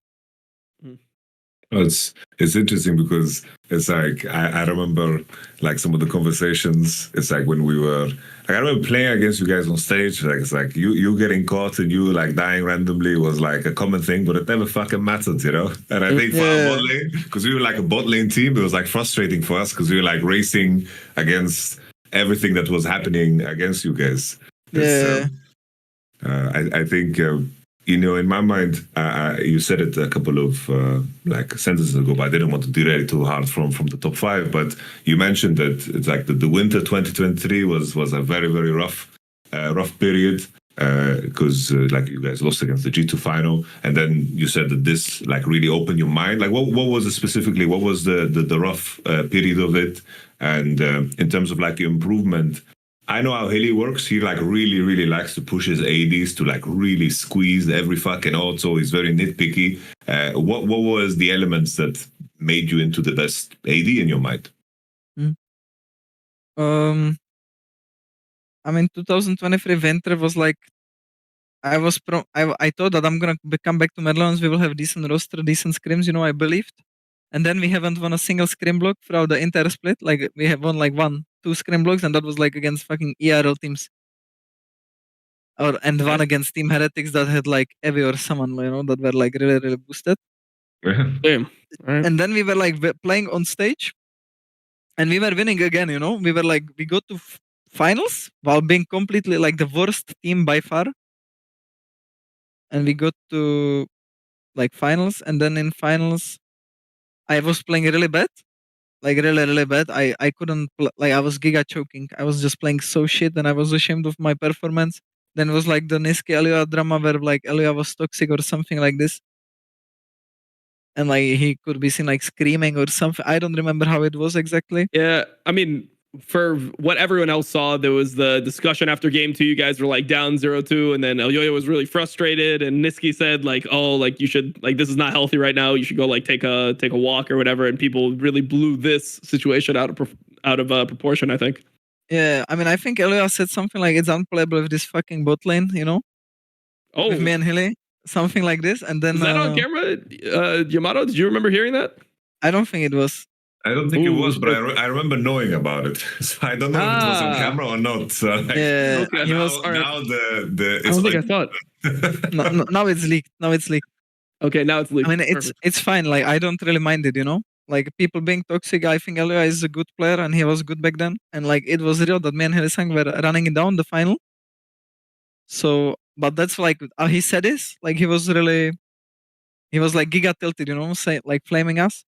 It's interesting because it's like I remember like some of the conversations. It's like when we were like I remember playing against you guys on stage. Like it's like you getting caught and you like dying randomly was like a common thing, but it never fucking mattered, you know. And I think for our bot lane, because we were like a bot lane team, it was like frustrating for us because we were like racing against everything that was happening against you guys. Yeah. I think. You know, in my mind, you said it a couple of like sentences ago, but I didn't want to derail it too hard from the top 5. But you mentioned that it's like the winter 2023 was a very, very rough period because like you guys lost against the G2 final, and then you said that this like really opened your mind. Like what was it specifically? What was the rough period of it? And in terms of like improvement. I know how Hilly works. He like really, really likes to push his ADs to like really squeeze every fucking ult. So he's very nitpicky. What was the elements that made you into the best AD in your mind? I mean, 2023 winter was like I thought that I'm gonna come back to Netherlands. We will have decent roster, decent scrims. I believed. And then we haven't won a single scrim block throughout the entire split. Like we have won like 1-2 scrim blocks, and that was like against fucking ERL teams. And one against Team Heretics that had like Evi or someone, that were like really, really boosted. Damn. Right. And then we were like playing on stage, and we were winning again. We were like, we got to finals while being completely like the worst team by far. And we got to like finals, and then in finals, I was playing really bad. Like really, really bad. I couldn't like I was giga choking. I was just playing so shit, and I was ashamed of my performance. Then it was like the Niski Elia drama where like Elia was toxic or something like this. And like he could be seen like screaming or something. I don't remember how it was exactly. Yeah, I mean, for what everyone else saw, there was the discussion after game 2. You guys were like down 0-2, and then Elyoya was really frustrated, and Niski said like, "Oh, like you should like this is not healthy right now. You should go like take a walk or whatever." And people really blew this situation out of proportion, I think. Yeah, I mean, I think Elyoya said something like it's unplayable with this fucking bot lane, Oh, with me and Hilly, something like this, and then was that on camera, Yamato? Did you remember hearing that? I don't think it was. I don't think it was, but I remember knowing about it. So I don't know if it was on camera or not. So like, Yeah, okay. he now, was. now the I don't think I thought. No, now it's leaked. Now it's leaked. Okay, now it's leaked. I mean, it's fine. Like I don't really mind it, Like people being toxic. I think Elyoya is a good player, and he was good back then. And like it was real that me and Hylissang were running it down the final. So, but that's like he said this. Like he was like giga tilted, say like flaming us.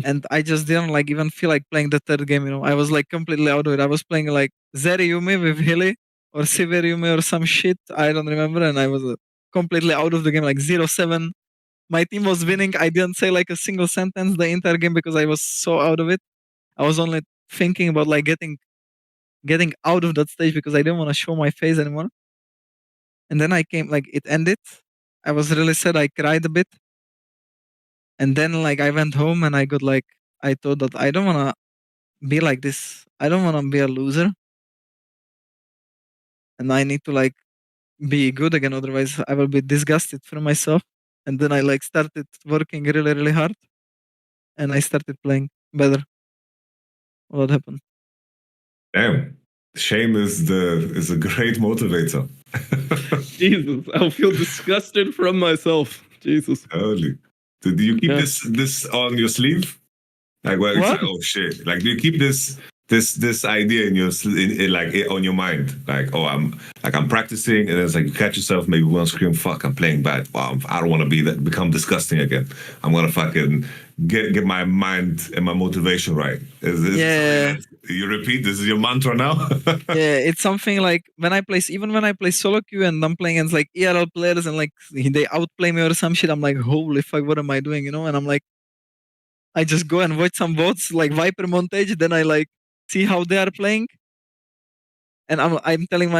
And I just didn't like even feel like playing the third game. I was like completely out of it. I was playing like Zeri Yumi with Hilly or Siver Yumi or some shit. I don't remember, and I was completely out of the game, like 0-7. My team was winning. I didn't say like a single sentence the entire game because I was so out of it. I was only thinking about like getting out of that stage because I didn't want to show my face anymore. And then I came, like it ended. I was really sad. I cried a bit. And then like I went home and I got like, I thought that I don't want to be like this. I don't want to be a loser. And I need to like be good again. Otherwise I will be disgusted from myself. And then I like started working really, really hard. And I started playing better. What happened? Damn. Shame is a great motivator. Jesus, I'll feel disgusted from myself. Jesus. Holy. Do you keep this on your sleeve? Like what? Like, oh shit! Like do you keep this idea in your on your mind? Like I'm practicing, and then it's like you catch yourself maybe one scream, fuck, I'm playing bad. Wow, I don't want to become disgusting again. I'm gonna fucking get my mind and my motivation right. Is this you repeat? This is your mantra now? Yeah, it's something like when I play solo queue and I'm playing against like ERL players and like they outplay me or some shit, I'm like, holy fuck, what am I doing? And I'm like, I just go and watch some bots like Viper montage, then I like see how they are playing, and I'm telling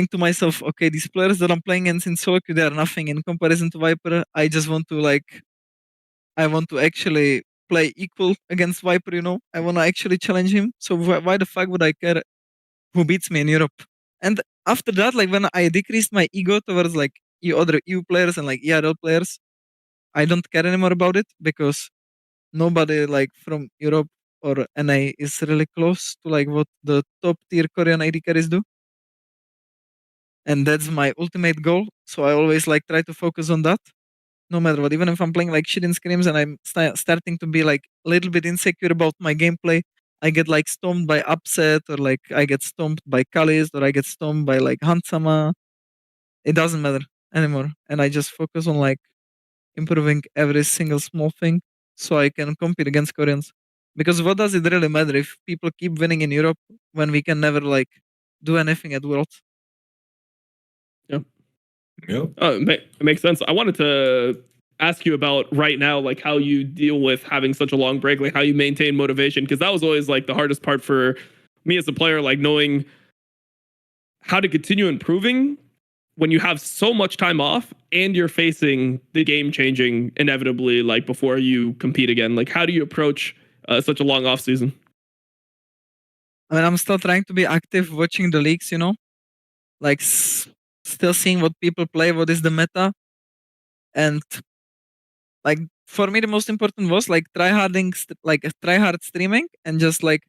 to myself, okay, these players that I'm playing against in solo queue, they are nothing in comparison to Viper. I just want to actually play equal against Viper. I want to actually challenge him. So why the fuck would I care who beats me in Europe? And after that, like when I decreased my ego towards like other EU players and like ERL players, I don't care anymore about it because nobody like from Europe or NA is really close to like what the top tier Korean AD carries do. And that's my ultimate goal. So I always like try to focus on that, no matter what. Even if I'm playing like shit in scrims and I'm starting to be like a little bit insecure about my gameplay, I get like stomped by Upset or like I get stomped by Kalis or I get stomped by like Hansama. It doesn't matter anymore. And I just focus on like improving every single small thing so I can compete against Koreans. Because what does it really matter if people keep winning in Europe when we can never like do anything at Worlds? Yeah. Yeah. It makes sense. I wanted to ask you about right now, like how you deal with having such a long break, like how you maintain motivation, because that was always like the hardest part for me as a player, like knowing how to continue improving when you have so much time off and you're facing the game changing inevitably, like before you compete again. Like how do you approach such a long off season? I mean, I'm still trying to be active watching the leagues, like still seeing what people play, what is the meta, and like for me the most important was like try hard streaming and just like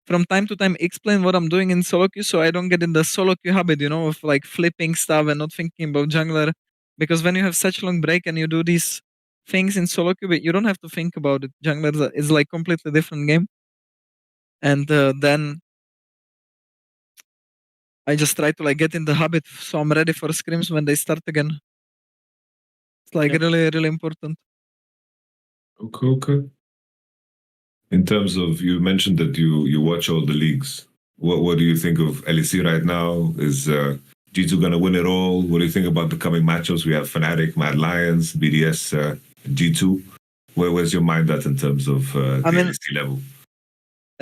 from time to time explain what I'm doing in solo queue so I don't get in the solo queue habit, of like flipping stuff and not thinking about jungler. Because when you have such long break and you do these things in solo queue, but you don't have to think about it. Jungler is like completely different game. And then I just try to like get in the habit so I'm ready for scrims when they start again. It's like really, really important. Okay. In terms of, you mentioned that you watch all the leagues. What do you think of LEC right now? Is G2 going to win it all? What do you think about the coming matchups? We have Fnatic, Mad Lions, BDS, G2. Where's your mind at in terms of the LEC level?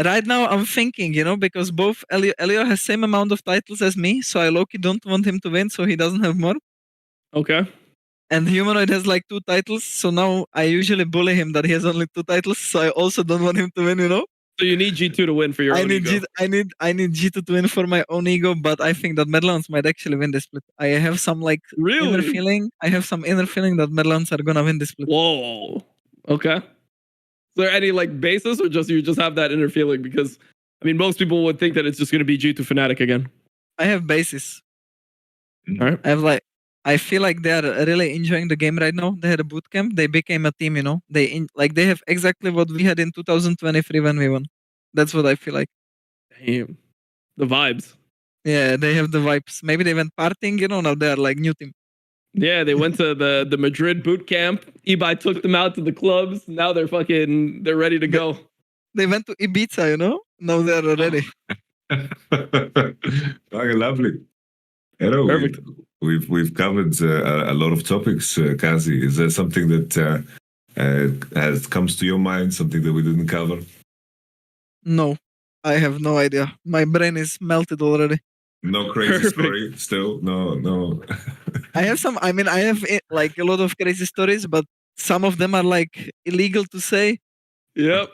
Right now, I'm thinking, because both Elio has same amount of titles as me, so I low-key don't want him to win, so he doesn't have more. Okay. And Humanoid has like 2 titles, so now I usually bully him that he has only 2 titles, so I also don't want him to win, So you need G2 to win for your own ego. I need G2 to win for my own ego, but I think that Medlands might actually win this split. I have some like inner feeling. I have some inner feeling that Medlands are gonna win this split. Whoa. Okay. Is there any like basis, or you just have that inner feeling? Because I mean, most people would think that it's just going to be G2 Fnatic again. I have basis. All right. I feel like they are really enjoying the game right now. They had a boot camp. They became a team. They have exactly what we had in 2023 when we won. That's what I feel like. Damn. The vibes. Yeah, they have the vibes. Maybe they went partying. Now they are like new team. Yeah, they went to the Madrid boot camp. Ibai took them out to the clubs. Now they're ready to go. They went to Ibiza, Now they're ready. Okay, lovely. Perfect. We've covered a lot of topics, Carzzy. Is there something that comes to your mind, something that we didn't cover? No, I have no idea. My brain is melted already. No crazy story still? No. I have like a lot of crazy stories, but some of them are like illegal to say. Yep.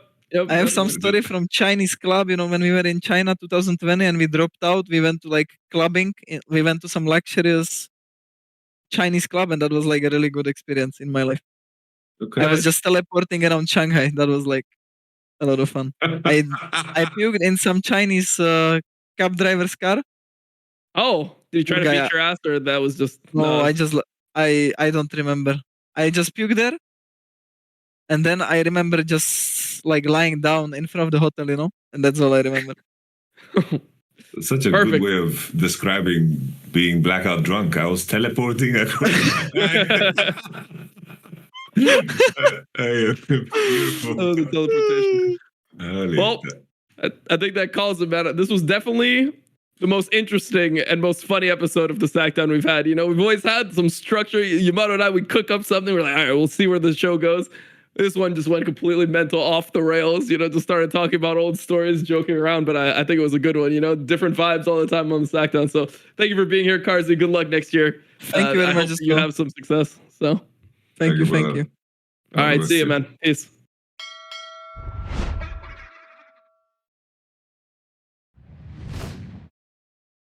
I have some story from Chinese club, when we were in China 2020 and we dropped out, we went to like clubbing. We went to some luxurious Chinese club and that was like a really good experience in my life. Okay. I was just teleporting around Shanghai. That was like a lot of fun. I puked in some Chinese cab driver's car. Oh, did you try to beat your ass, or that was just... No, I don't remember. I just puked there. And then I remember just like lying down in front of the hotel, and that's all I remember. Such a good way of describing being blackout drunk. I was teleporting across. Beautiful. Oh, the teleportation. Well, I think that calls it out. This was definitely the most interesting and most funny episode of the Sackdown we've had. We've always had some structure. Yamato and I, we cook up something. We're like, all right, we'll see where the show goes. This one just went completely mental, off the rails, just started talking about old stories, joking around, but I think it was a good one, different vibes all the time on the Sackdown. So thank you for being here, Carzzy. Good luck next year. Thank you very much. You have some success. So thank you. All right, see you, man. Peace.